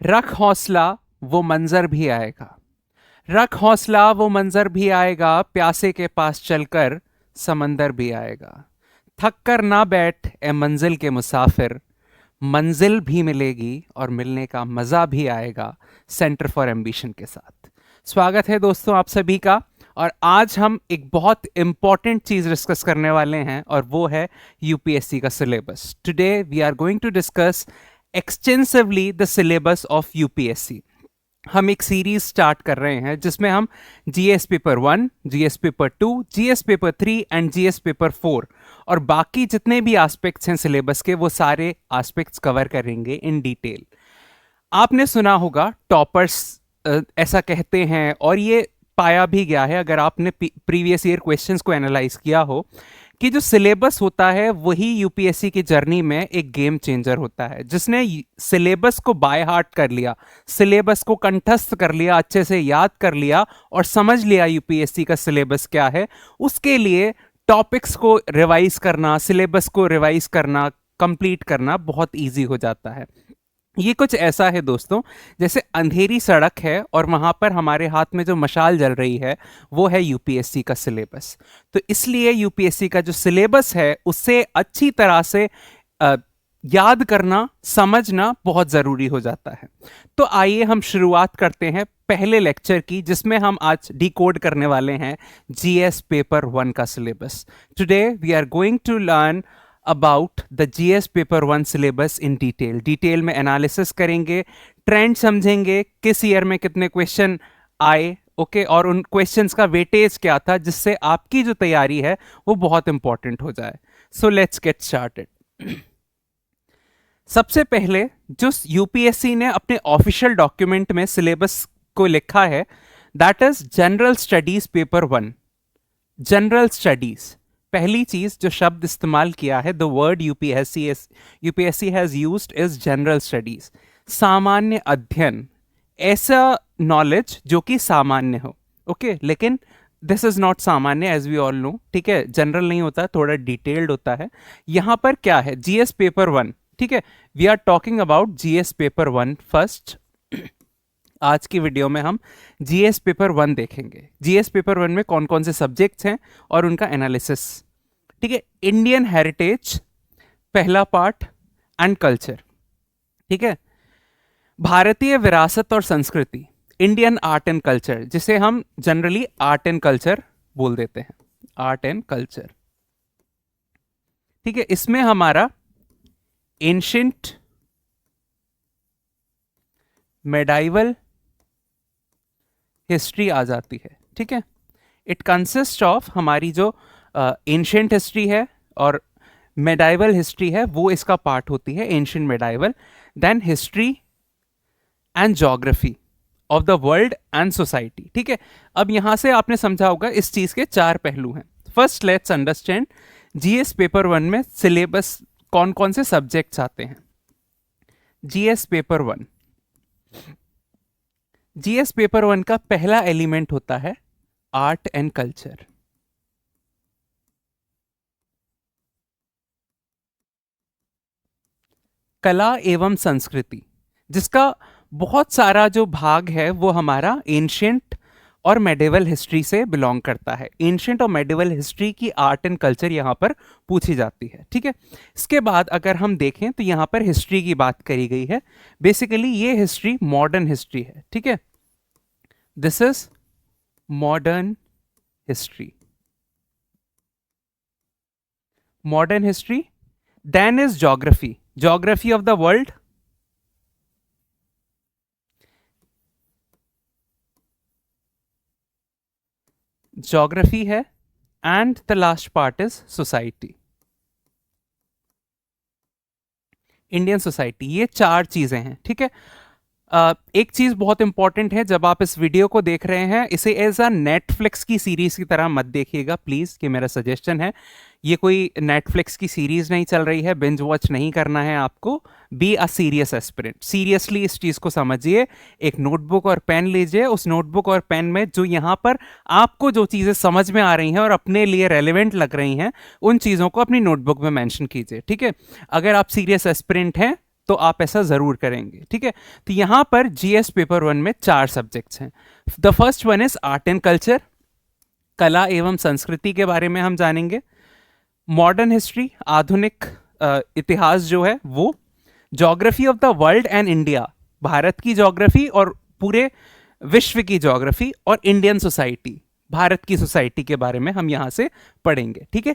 रख हौसला वो मंजर भी आएगा। रख हौसला वो मंजर भी आएगा, प्यासे के पास चलकर समंदर भी आएगा। थक कर ना बैठ ए मंजिल के मुसाफिर, मंजिल भी मिलेगी और मिलने का मजा भी आएगा सेंटर फॉर एम्बिशन के साथ। स्वागत है दोस्तों आप सभी का। और आज हम एक बहुत इंपॉर्टेंट चीज डिस्कस करने वाले हैं और वो है यूपीएससी का syllabus. Today we are going to discuss extensively the syllabus of UPSC. हम एक सीरीज स्टार्ट कर रहे हैं जिसमें हम GS paper 1, GS paper 2, GS paper 3 and GS paper 4 और बाकी जितने भी एस्पेक्ट्स हैं सिलेबस के वो सारे एस्पेक्ट्स कवर करेंगे इन डिटेल। आपने सुना होगा टॉपर्स ऐसा कहते हैं और ये पाया भी गया है अगर आपने प्रीवियस ईयर क्वेश्चंस को एनालाइज किया हो कि जो सिलेबस होता है वही यूपीएससी की जर्नी में एक गेम चेंजर होता है। जिसने सिलेबस को बाय हार्ट कर लिया, सिलेबस को कंठस्थ कर लिया, अच्छे से याद कर लिया और समझ लिया यूपीएससी का सिलेबस क्या है, उसके लिए टॉपिक्स को रिवाइज करना, सिलेबस को रिवाइज करना, कंप्लीट करना बहुत इजी हो जाता है। ये कुछ ऐसा है दोस्तों जैसे अंधेरी सड़क है और वहां पर हमारे हाथ में जो मशाल जल रही है वो है यूपीएससी का सिलेबस। तो इसलिए यूपीएससी का जो सिलेबस है उससे अच्छी तरह से अ, याद करना, समझना बहुत जरूरी हो जाता है। तो आइए हम शुरुआत करते हैं पहले लेक्चर की जिसमें हम आज डिकोड करने वाले हैं जीएस पेपर 1 का syllabus. Today we are going to learn about the GS paper 1 syllabus in detail में एनालिसिस करेंगे, ट्रेंड समझेंगे, किस ईयर में कितने क्वेश्चन आए, ओके, और उन क्वेश्चंस का वेटेज क्या था जिससे आपकी जो तैयारी है वो बहुत इंपॉर्टेंट हो जाए। So let's get started. सबसे पहले जो यूपीएससी ने अपने ऑफिशियल डॉक्यूमेंट में सिलेबस को लिखा है that is general studies paper 1। General studies, पहली चीज जो शब्द इस्तेमाल किया है, the word UPSC has used is general studies, सामान्य अध्ययन, ऐसा नॉलेज जो कि सामान्य हो, ओके। लेकिन दिस इज नॉट सामान्य एज वी ऑल नो, ठीक है, जनरल नहीं होता, थोड़ा डिटेल्ड होता है। यहां पर क्या है, जीएस पेपर 1, ठीक है, we are talking about GS paper 1 first. आज की वीडियो में हम जीएस पेपर 1 देखेंगे। जीएस पेपर 1 में कौन कौन से सब्जेक्ट्स हैं और उनका एनालिसिस, ठीक है। इंडियन हेरिटेज पहला पार्ट एंड कल्चर, ठीक है। भारतीय विरासत और संस्कृति, इंडियन आर्ट एंड कल्चर, जिसे हम जनरली आर्ट एंड कल्चर बोल देते हैं, आर्ट एंड कल्चर, ठीक है। इसमें हमारा एंशिएंट, मेडाइवल हिस्ट्री आ जाती है, ठीक है। इट कंसिस्ट ऑफ हमारी जो एंशिएंट हिस्ट्री है और मेडाइवल हिस्ट्री है वो इसका पार्ट होती है, ancient, medieval, then history and geography of the world and society, ठीक है। अब यहां से आपने समझा होगा इस चीज के 4 पहलू हैं। First let's understand GS paper 1 में सिलेबस कौन कौन से सब्जेक्ट्स आते हैं। जीएस पेपर 1, जीएस पेपर 1 का पहला एलिमेंट होता है आर्ट एंड कल्चर। कला एवं संस्कृति, जिसका बहुत सारा जो भाग है वो हमारा एंशिएंट और मेडिवल हिस्ट्री से बिलोंग करता है। एंशिएंट और मेडिवल हिस्ट्री की आर्ट एंड कल्चर यहां पर पूछी जाती है, ठीक है। इसके बाद अगर हम देखें तो यहां पर हिस्ट्री की बात करी गई है। बेसिकली ये हिस्ट्री मॉडर्न हिस्ट्री है, ठीक है। This is modern history, modern history. Then is geography, geography of the world, geography है, and the last part is society, Indian society. ये 4 चीजें हैं, ठीक है। एक चीज बहुत इंपॉर्टेंट है, जब आप इस वीडियो को देख रहे हैं इसे एज अ नेटफ्लिक्स की सीरीज की तरह मत देखिएगा प्लीज, कि मेरा सजेशन है। ये कोई नेटफ्लिक्स की सीरीज नहीं चल रही है, बिंज वॉच नहीं करना है आपको। Be a serious aspirant, seriously इस चीज को समझिए। एक नोटबुक और पेन लीजिए, उस नोटबुक और पेन में जो यहाँ पर आपको जो चीजें समझ में आ रही हैं और अपने लिए रेलिवेंट लग रही हैं उन चीजों को अपनी नोटबुक में मेंशन कीजिए, ठीक है। अगर आप सीरियस एस्पिरेंट हैं तो आप ऐसा जरूर करेंगे, ठीक है। तो यहां पर जीएस पेपर 1 में 4 सब्जेक्ट्स हैं। The first one is art and culture, कला एवं संस्कृति के बारे में हम जानेंगे। मॉडर्न हिस्ट्री, आधुनिक इतिहास जो है वो। Geography of the world and India, Bharat की ज्योग्राफी और पूरे विश्व की ज्योग्राफी। और इंडियन सोसाइटी, भारत की सोसाइटी के बारे में हम यहां से पढ़ेंगे, ठीक है।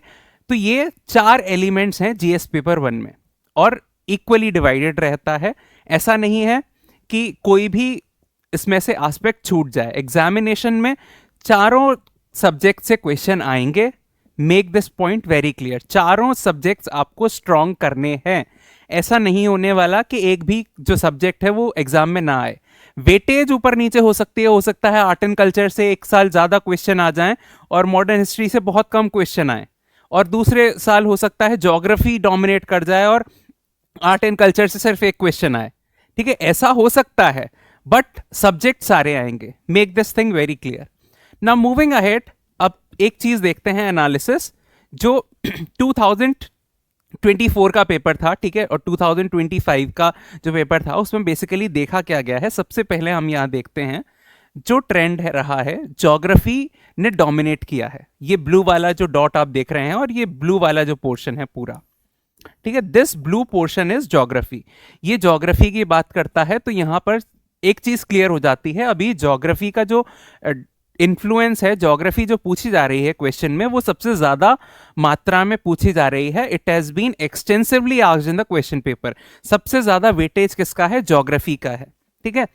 तो ये 4 एलिमेंट्स हैं जीएस पेपर 1 में, और इक्वली डिवाइडेड रहता है। ऐसा नहीं है कि कोई भी इसमें से एस्पेक्ट छूट जाए। एग्जामिनेशन में चारों सब्जेक्ट से क्वेश्चन आएंगे। Make this point very clear, चारों सब्जेक्ट्स आपको स्ट्रॉन्ग करने हैं। ऐसा नहीं होने वाला कि एक भी जो सब्जेक्ट है वो एग्जाम में ना आए। वेटेज ऊपर नीचे हो सकती है, हो सकता है आर्ट एंड कल्चर से एक साल ज्यादा क्वेश्चन आ जाएं और मॉडर्न हिस्ट्री से बहुत कम क्वेश्चन आए, और दूसरे साल हो सकता है ज्योग्राफी डोमिनेट कर जाए और आर्ट एंड कल्चर से सिर्फ एक क्वेश्चन आए, ठीक है। ऐसा हो सकता है, बट सब्जेक्ट सारे आएंगे। Make this thing very clear. Now moving ahead, अब एक चीज देखते हैं एनालिसिस। जो 2024 का पेपर था, ठीक है, और 2025 का जो पेपर था उसमें बेसिकली देखा क्या गया है। सबसे पहले हम यहां देखते हैं जो ट्रेंड है रहा है, ज्योग्राफी ने डोमिनेट किया है। ये ब्लू वाला जो डॉट आप देख रहे हैं और ये ब्लू वाला जो पोर्शन है पूरा, ठीक है, this blue portion is geography. ये ज्योग्राफी की बात करता है। तो यहां पर एक चीज क्लियर हो जाती है, अभी ज्योग्राफी का जो इन्फ्लुएंस है, ज्योग्राफी जो पूछी जा रही है क्वेश्चन में, वो सबसे ज्यादा मात्रा में पूछी जा रही है। It has been extensively asked in the question paper. सबसे ज्यादा वेटेज किसका है? ज्योग्राफी का है, ठीक है।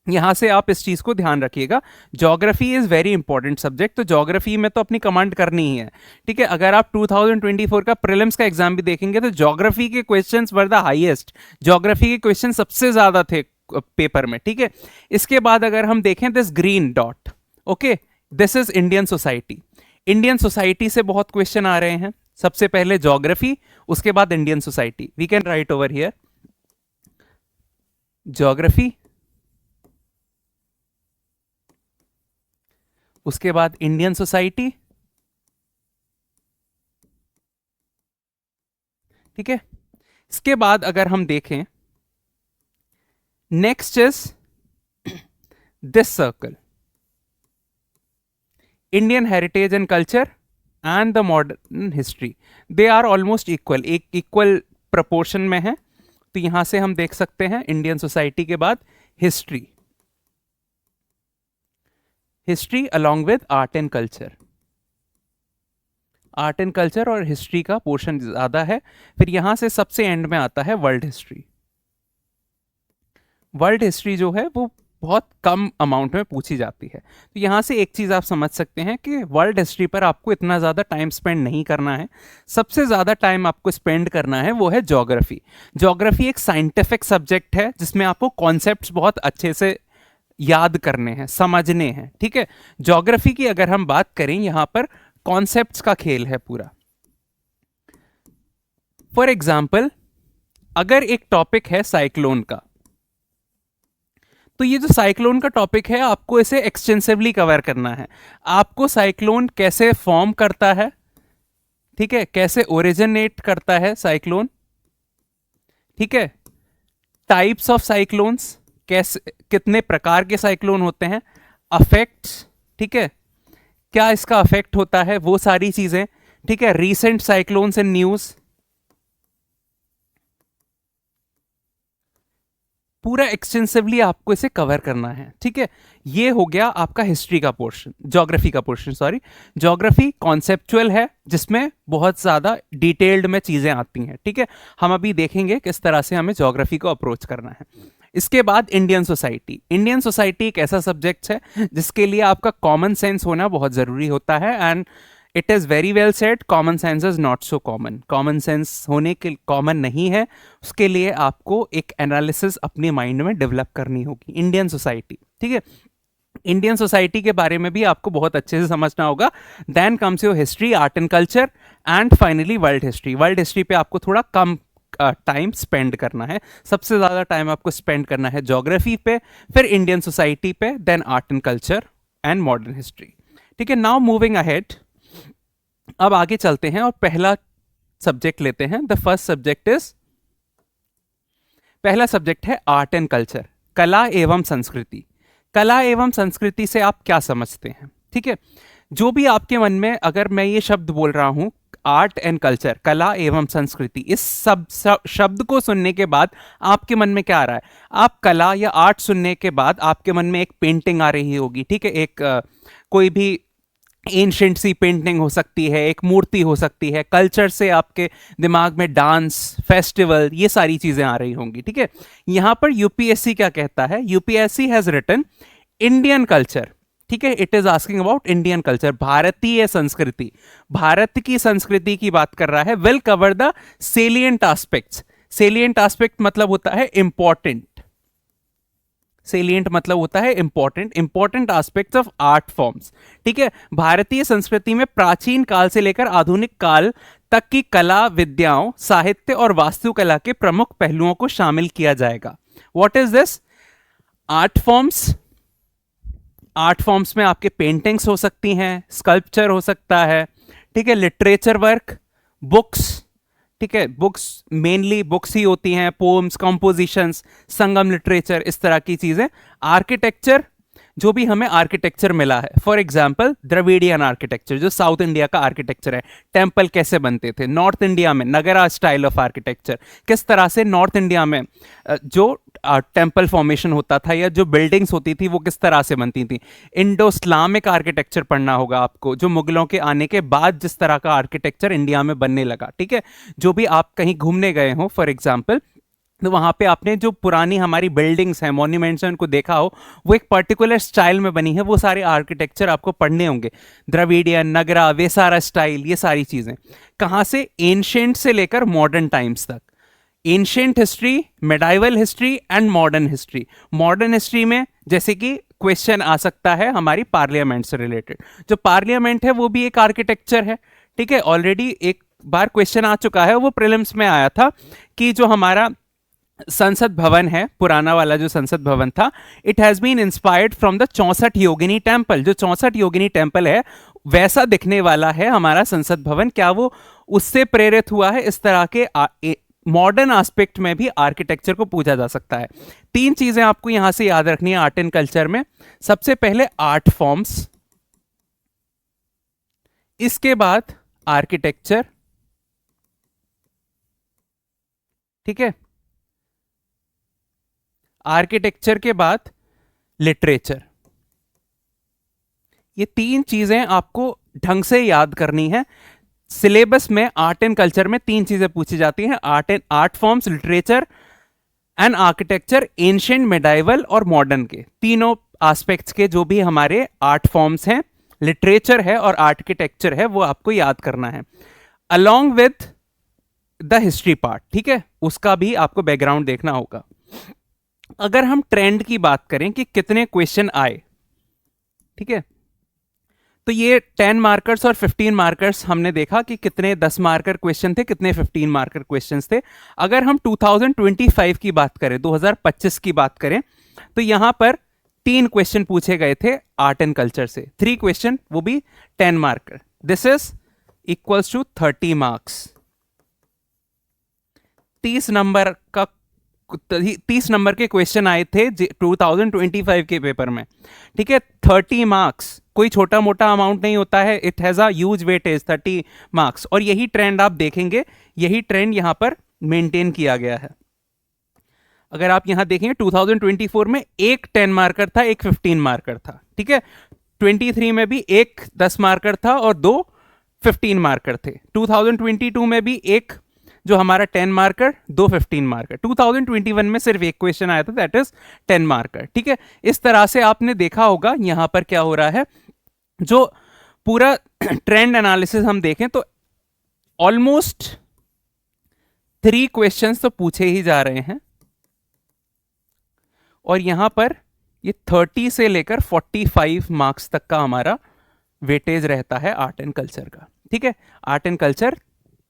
यहां से आप इस चीज को ध्यान रखिएगा, geography is very important subject. तो ज्योग्राफी में तो अपनी कमांड करनी ही है, ठीक है। अगर आप 2024 का प्रीलिम्स का एग्जाम भी देखेंगे तो ज्योग्राफी के questions were the highest. Geography के क्वेश्चन सबसे ज्यादा थे पेपर में, ठीक है। इसके बाद अगर हम देखें this green dot, okay, this is Indian society. Indian society से बहुत क्वेश्चन आ रहे हैं। सबसे पहले ज्योग्राफी, उसके बाद Indian society. We can write over here geography, उसके बाद इंडियन सोसाइटी, ठीक है। इसके बाद अगर हम देखें, next is this circle, Indian heritage and culture and the modern history. They are almost equal, एक इक्वल प्रपोर्शन में है। तो यहां से हम देख सकते हैं इंडियन सोसाइटी के बाद history, history along with art and culture. Art and culture और हिस्ट्री का पोर्शन ज्यादा है। फिर यहां से सबसे एंड में आता है वर्ल्ड हिस्ट्री। वर्ल्ड हिस्ट्री जो है वो बहुत कम अमाउंट में पूछी जाती है। तो यहां से एक चीज आप समझ सकते हैं कि वर्ल्ड हिस्ट्री पर आपको इतना ज्यादा टाइम स्पेंड नहीं करना है। सबसे ज्यादा टाइम आपको स्पेंड करना है वो है ज्योग्राफी। ज्योग्राफी एक साइंटिफिक सब्जेक्ट है जिसमें आपको कॉन्सेप्ट्स बहुत अच्छे से याद करने हैं, समझने हैं, ठीक है। ज्योग्राफी की अगर हम बात करें, यहां पर कॉन्सेप्ट्स का खेल है पूरा। फॉर एग्जाम्पल, अगर एक टॉपिक है साइक्लोन का, तो ये जो साइक्लोन का टॉपिक है आपको इसे एक्सटेंसिवली कवर करना है। आपको साइक्लोन कैसे फॉर्म करता है, ठीक है, कैसे ओरिजिनेट करता है साइक्लोन, ठीक है, टाइप्स ऑफ साइक्लोन्स, कैसे कितने प्रकार के साइक्लोन होते हैं, अफेक्ट्स, ठीक है, क्या इसका अफेक्ट होता है, वो सारी चीजें, ठीक है, रीसेंट साइक्लोन्स इन न्यूज, पूरा एक्सटेंसिवली आपको इसे कवर करना है, ठीक है। ये हो गया आपका हिस्ट्री का पोर्शन, ज्योग्राफी का पोर्शन, सॉरी। ज्योग्राफी कॉन्सेप्चुअल है जिसमें बहुत ज्यादा डिटेल्ड में चीजें आती हैं, ठीक है। हम अभी देखेंगे किस तरह से हमें ज्योग्राफी को अप्रोच करना है। इसके बाद इंडियन सोसाइटी। इंडियन सोसाइटी एक ऐसा सब्जेक्ट है जिसके लिए आपका कॉमन सेंस होना बहुत जरूरी होता है। And it is very well said, common sense is not so common. Common sense होने के कॉमन नहीं है, उसके लिए आपको एक एनालिसिस अपने माइंड में डेवलप करनी होगी। इंडियन सोसाइटी, ठीक है। इंडियन सोसाइटी के बारे में भी आपको बहुत अच्छे से समझना होगा। Then comes your history, art and culture, and finally world history. World history पे आपको थोड़ा कम टाइम स्पेंड करना है। सबसे ज्यादा टाइम आपको स्पेंड करना है ज्योग्राफी पे, फिर इंडियन सोसाइटी पे, then art and culture and modern history, ठीक है। नाउ मूविंग अहेड, अब आगे चलते हैं और पहला सब्जेक्ट लेते हैं। द फर्स्ट सब्जेक्ट इज पहला सब्जेक्ट है आर्ट एंड कल्चर, कला एवं संस्कृति। कला एवं संस्कृति से आप क्या समझते हैं? ठीक है, जो भी आपके मन में, अगर मैं ये शब्द बोल रहा हूं आर्ट एंड कल्चर, कला एवं संस्कृति, इस सब शब्द को सुनने के बाद आपके मन में क्या आ रहा है? आप कला या आर्ट सुनने के बाद आपके मन में एक पेंटिंग आ रही होगी, ठीक है, एक कोई भी एंशिएंट सी पेंटिंग हो सकती है, एक मूर्ति हो सकती है। कल्चर से आपके दिमाग में डांस, फेस्टिवल, ये सारी चीजें आ रही होंगी, ठीक है। यहां पर यूपीएससी क्या कहता है? UPSC has written Indian culture, ठीक है, it is asking about Indian culture, भारतीय संस्कृति, भारत की संस्कृति की बात कर रहा है। Will cover the salient aspects, salient aspect मतलब होता है इंपॉर्टेंट, सेलिएंट मतलब होता है important, important aspects of art forms, ठीक है। भारतीय संस्कृति में प्राचीन काल से लेकर आधुनिक काल तक की कला विद्याओं, साहित्य और वास्तुकला के प्रमुख पहलुओं को शामिल किया जाएगा। What is this? Art forms, art forms में आपके पेंटिंग्स हो सकती हैं, स्कल्पचर हो सकता है, ठीक है, लिटरेचर वर्क, बुक्स, ठीक है, बुक्स मेनली बुक्स ही होती हैं, पोम्स, कंपोजिशंस, संगम लिटरेचर, इस तरह की चीजें। आर्किटेक्चर, जो भी हमें आर्किटेक्चर मिला है, फॉर एग्जाम्पल द्रविडियन आर्किटेक्चर, जो साउथ इंडिया का आर्किटेक्चर है, टेम्पल कैसे बनते थे, नॉर्थ इंडिया में नगरा स्टाइल ऑफ आर्किटेक्चर, किस तरह से नॉर्थ इंडिया में जो टेम्पल फॉर्मेशन होता था या जो बिल्डिंग्स होती थी वो किस तरह से बनती थी। इंडो इस्लामिक आर्किटेक्चर पढ़ना होगा आपको, जो मुगलों के आने के बाद जिस तरह का आर्किटेक्चर इंडिया में बनने लगा, ठीक है। जो भी आप कहीं घूमने गए हो फॉर एग्जाम्पल, तो वहाँ पे आपने जो पुरानी हमारी बिल्डिंग्स हैं, मॉन्यूमेंट्स हैं, उनको देखा हो, वो एक पर्टिकुलर स्टाइल में बनी है, वो सारे आर्किटेक्चर आपको पढ़ने होंगे, द्रविडियन, नगरा, वेसारा स्टाइल, ये सारी चीज़ें। कहाँ से? एंशिएंट से लेकर मॉडर्न टाइम्स तक, ancient history, medieval history and modern history. Modern history में जैसे कि क्वेश्चन आ सकता है हमारी पार्लियामेंट से रिलेटेड, जो पार्लियामेंट है वो भी एक आर्किटेक्चर है, ठीक है। ऑलरेडी एक बार क्वेश्चन आ चुका है, वो प्रीलिम्स में आया था कि जो हमारा संसद भवन है, पुराना वाला जो संसद भवन था, it has been inspired from the 64 Yogini temple. जो 64 योगिनी टेम्पल है वैसा दिखने वाला है हमारा संसद भवन, क्या वो उससे प्रेरित हुआ है? इस तरह के मॉडर्न एस्पेक्ट में भी आर्किटेक्चर को पूछा जा सकता है। तीन चीजें आपको यहां से याद रखनी है आर्ट एंड कल्चर में। सबसे पहले आर्ट फॉर्म्स, इसके बाद आर्किटेक्चर, ठीक है, आर्किटेक्चर के बाद लिटरेचर। ये तीन चीजें आपको ढंग से याद करनी है। सिलेबस में आर्ट एंड कल्चर में तीन चीजें पूछी जाती हैं, art forms, literature and architecture, ancient, medieval और मॉडर्न के तीनों एस्पेक्ट्स के जो भी हमारे आर्ट फॉर्म्स हैं, लिटरेचर है और आर्किटेक्चर है, वो आपको याद करना है along with the history part, ठीक है। उसका भी आपको बैकग्राउंड देखना होगा। अगर हम ट्रेंड की बात करें कि कितने क्वेश्चन आए, ठीक है, तो ये 10 मार्कर्स और 15 मार्कर्स हमने देखा कि कितने 10 मार्कर क्वेश्चन थे, कितने 15 मार्कर क्वेश्चंस थे। अगर हम 2025 की बात करें, 2025 की बात करें, तो यहां पर 3 क्वेश्चन पूछे गए थे आर्ट एंड कल्चर से, 3 क्वेश्चन, वो भी 10 marker. This is equals to 30 marks. 30 number का 30 नंबर के क्वेश्चन आए थे 2025 के पेपर में, ठीक है। 30 मार्क्स कोई छोटा मोटा अमाउंट नहीं होता है, it has a huge weightage, 30 marks. और यही ट्रेंड आप देखेंगे, यही ट्रेंड यहां पर मेंटेन किया गया है। अगर आप यहां देखेंगे 2024 में एक 10 मार्कर था, एक 15 मार्कर था, ठीक है। 23 में भी एक 10 मार्कर था और 2 15 मार्कर थे। 2022 में भी एक जो हमारा 10 मार्कर, 2 15 मार्कर। 2021 में सिर्फ एक क्वेश्चन आया था, दैट इज 10 मार्कर, ठीक है। इस तरह से आपने देखा होगा यहां पर क्या हो रहा है, जो पूरा ट्रेंड एनालिसिस हम देखें तो ऑलमोस्ट 3 क्वेश्चंस तो पूछे ही जा रहे हैं, और यहां पर ये 30 से लेकर 45 मार्क्स तक का हमारा वेटेज रहता है आर्ट एंड कल्चर का, ठीक है। Art and culture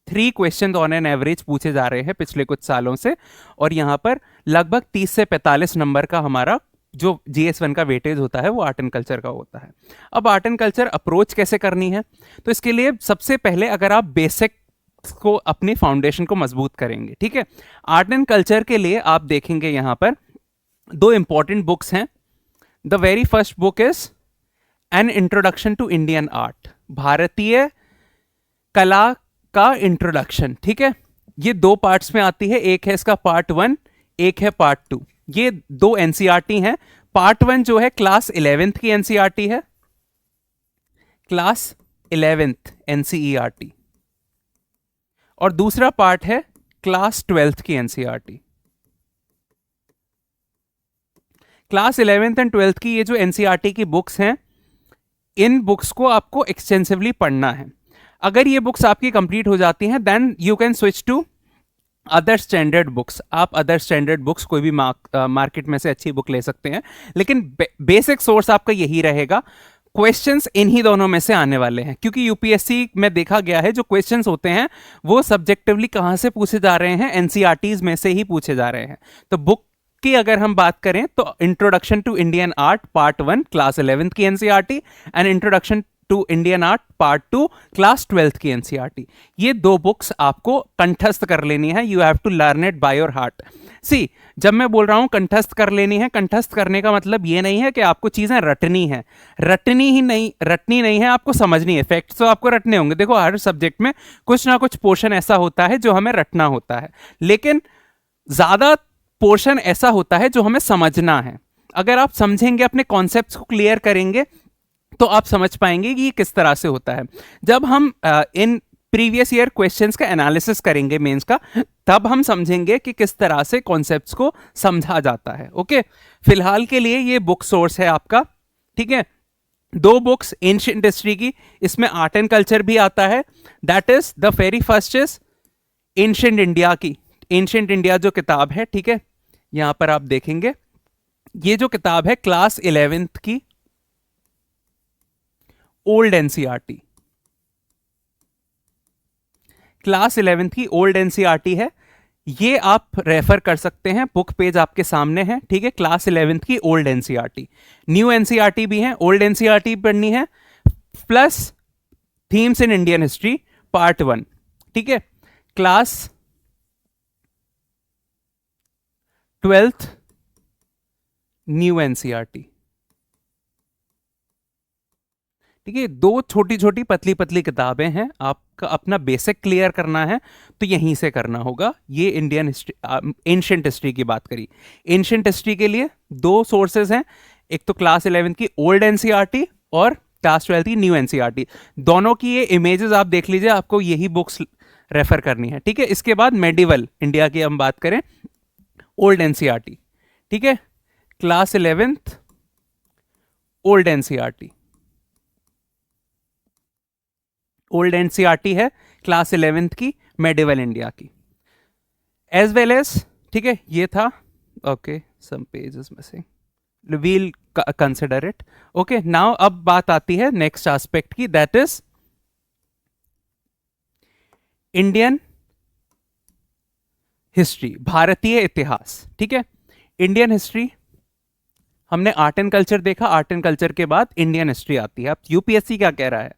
3 question on an average पूछे जा रहे हैं पिछले कुछ सालों से, और यहां पर लगभग 30 से 45 नंबर का हमारा जो GS1 का वेटेज होता है वो आर्ट एंड कल्चर का होता है। अब आर्ट एंड कल्चर अप्रोच कैसे करनी है, तो इसके लिए सबसे पहले अगर आप बेसिक को, अपनी फाउंडेशन को मजबूत करेंगे। ठीक है, आर्ट एंड कल्चर के लिए आप देखेंगे यहां पर दो इंपॉर्टेंट बुक्स हैं। The very first book is an introduction to Indian art, भारतीय कला का इंट्रोडक्शन। ठीक है, ये दो पार्ट्स में आती है, एक है इसका पार्ट 1, एक है पार्ट 2। ये दो एनसीईआरटी हैं। पार्ट 1 जो है क्लास 11th की एनसीईआरटी है, क्लास 11th एनसीईआरटी, और दूसरा पार्ट है क्लास 12th की NCERT. Class 11th and 12th की ये जो एनसीईआरटी की बुक्स हैं, इन बुक्स को आपको एक्सटेंसिवली पढ़ना है। अगर ये बुक्स आपकी कंप्लीट हो जाती हैं, then you can switch to other standard books. आप अदर स्टैंडर्ड बुक्स कोई भी मार्केट में से अच्छी बुक ले सकते हैं, लेकिन बेसिक सोर्स आपका यही रहेगा। क्वेश्चंस इन्हीं दोनों में से आने वाले हैं, क्योंकि यूपीएससी में देखा गया है जो क्वेश्चंस होते हैं वो सब्जेक्टिवली कहाँ से पूछे जा रहे हैं, एनसीईआरटीज में से ही पूछे जा रहे हैं। तो बुक की अगर हम बात करें तो introduction to Indian art part 1 class 11th की NCERT and introduction to Indian art part 2 class 12th की एनसीईआरटी। ये दो बुक्स आपको कंठस्थ कर लेनी है। You have to learn it by your heart. See, जब मैं बोल रहा हूं कंठस्थ कर लेनी है, कंठस्थ करने का मतलब ये नहीं है कि आपको चीजें रटनी है, रटनी नहीं है, आपको समझनी है। फैक्ट्स तो आपको रटने होंगे। देखो, हर सब्जेक्ट में कुछ ना कुछ पोर्शन ऐसा होता है जो हमें रटना होता है, लेकिन ज्यादा पोर्शन ऐसा होता है जो हमें समझना है। अगर आप समझेंगे, अपने कॉन्सेप्ट्स को क्लियर करेंगे, तो आप समझ पाएंगे कि ये किस तरह से होता है। जब हम इन प्रीवियस ईयर क्वेश्चंस का एनालिसिस करेंगे मेंस का, तब हम समझेंगे कि किस तरह से कॉन्सेप्ट्स को समझा जाता है। ओके, फिलहाल के लिए ये बुक सोर्स है आपका। ठीक है, दो बुक्स एंशिएंट हिस्ट्री की, इसमें आर्ट एंड कल्चर भी आता है। That is the very first is ancient India की, एंशिएंट इंडिया जो किताब है। ठीक है, यहां पर आप देखेंगे ये जो किताब है क्लास 11th की ओल्ड एनसीईआरटी, क्लास 11th की ओल्ड एनसीईआरटी है। ये आप रेफर कर सकते हैं, बुक पेज आपके सामने है। ठीक है, क्लास 11th की ओल्ड एनसीईआरटी। न्यू एनसीईआरटी भी है, ओल्ड एनसीईआरटी पढ़नी है, plus themes in Indian history part 1। ठीक है, क्लास 12th न्यू एनसीईआरटी। ठीक है, दो छोटी छोटी पतली पतली किताबें हैं। आपका अपना बेसिक क्लियर करना है तो यहीं से करना होगा। ये इंडियन हिस्ट्री, एंशिएंट हिस्ट्री की बात करी। एंशिएंट हिस्ट्री के लिए दो सोर्सेज हैं, एक तो क्लास 11th की ओल्ड एनसीईआरटी और क्लास 12th की न्यू एनसीईआरटी। दोनों की ये इमेजेस आप देख लीजिए, आपको यही बुक्स रेफर करनी है। ठीक है, इसके बाद मेडिवल इंडिया की हम बात करें, ओल्ड एनसीईआरटी। ठीक है, class 11th old NCERT, old NCERT है क्लास 11th की मेडिवल इंडिया की, एज वेल एज। ठीक है, ये था। Okay, some pages missing, we'll consider it. Okay, now अब बात आती है नेक्स्ट एस्पेक्ट की, दैट इज इंडियन हिस्ट्री, भारतीय इतिहास। ठीक है, इंडियन हिस्ट्री हमने आर्ट एंड कल्चर देखा, आर्ट एंड कल्चर के बाद इंडियन हिस्ट्री आती है। अब यूपीएससी क्या कह रहा है,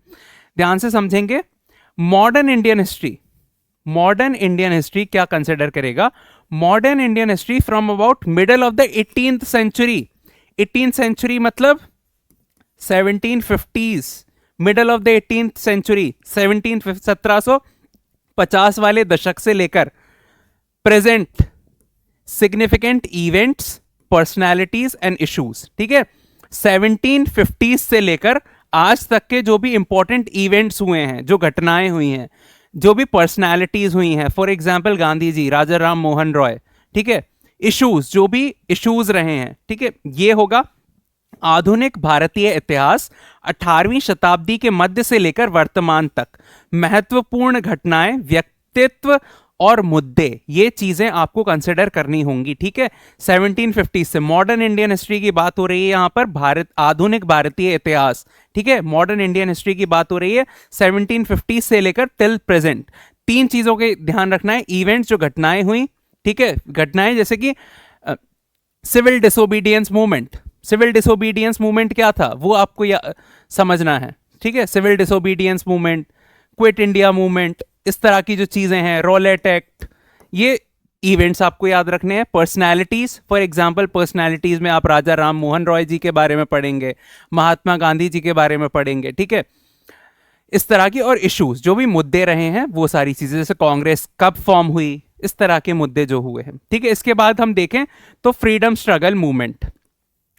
ध्यान से समझेंगे। Modern Indian history, modern Indian history क्या कंसिडर करेगा? Modern Indian history from about middle of the 18th century. 18th century मतलब 1750s, middle of the 18th century, 1750 वाले दशक से लेकर present, significant events, personalities and issues. ठीक है, 1750s से लेकर आज तक के जो भी इंपॉर्टेंट इवेंट्स हुए हैं, जो घटनाएं हुई हैं, जो भी पर्सनैलिटीज हुई हैं, फॉर एग्जाम्पल गांधी जी, राजा राम मोहन रॉय। ठीक है, इश्यूज, जो भी इश्यूज रहे हैं। ठीक है, ये होगा आधुनिक भारतीय इतिहास 18वीं शताब्दी के मध्य से लेकर वर्तमान तक, महत्वपूर्ण घटनाएं, व्यक्तित्व और मुद्दे, ये चीजें आपको कंसिडर करनी होंगी। ठीक है, 1750 से मॉडर्न इंडियन हिस्ट्री की बात हो रही है यहां पर, भारत आधुनिक भारतीय इतिहास। ठीक है, मॉडर्न इंडियन हिस्ट्री की बात हो रही है 1750 से लेकर टिल प्रेजेंट। तीन चीजों के ध्यान रखना है, इवेंट्स, जो घटनाएं हुई। ठीक है, घटनाएं जैसे कि civil disobedience movement. Civil disobedience movement क्या था वो आपको समझना है। ठीक है, civil disobedience movement, quit India movement, इस तरह की जो चीजें हैं, रोलेट एक्ट, ये इवेंट्स आपको याद रखने हैं। पर्सनालिटीज, फॉर एग्जांपल पर्सनालिटीज में आप राजा राम मोहन रॉय जी के बारे में पढ़ेंगे, महात्मा गांधी जी के बारे में पढ़ेंगे, ठीक है। इस तरह की और इश्यूज जो भी मुद्दे रहे हैं वो सारी चीजें, जैसे कांग्रेस कब फॉर्म हुई, इस तरह के मुद्दे जो हुए हैं, ठीक है। इसके बाद हम देखें तो फ्रीडम स्ट्रगल मूवमेंट,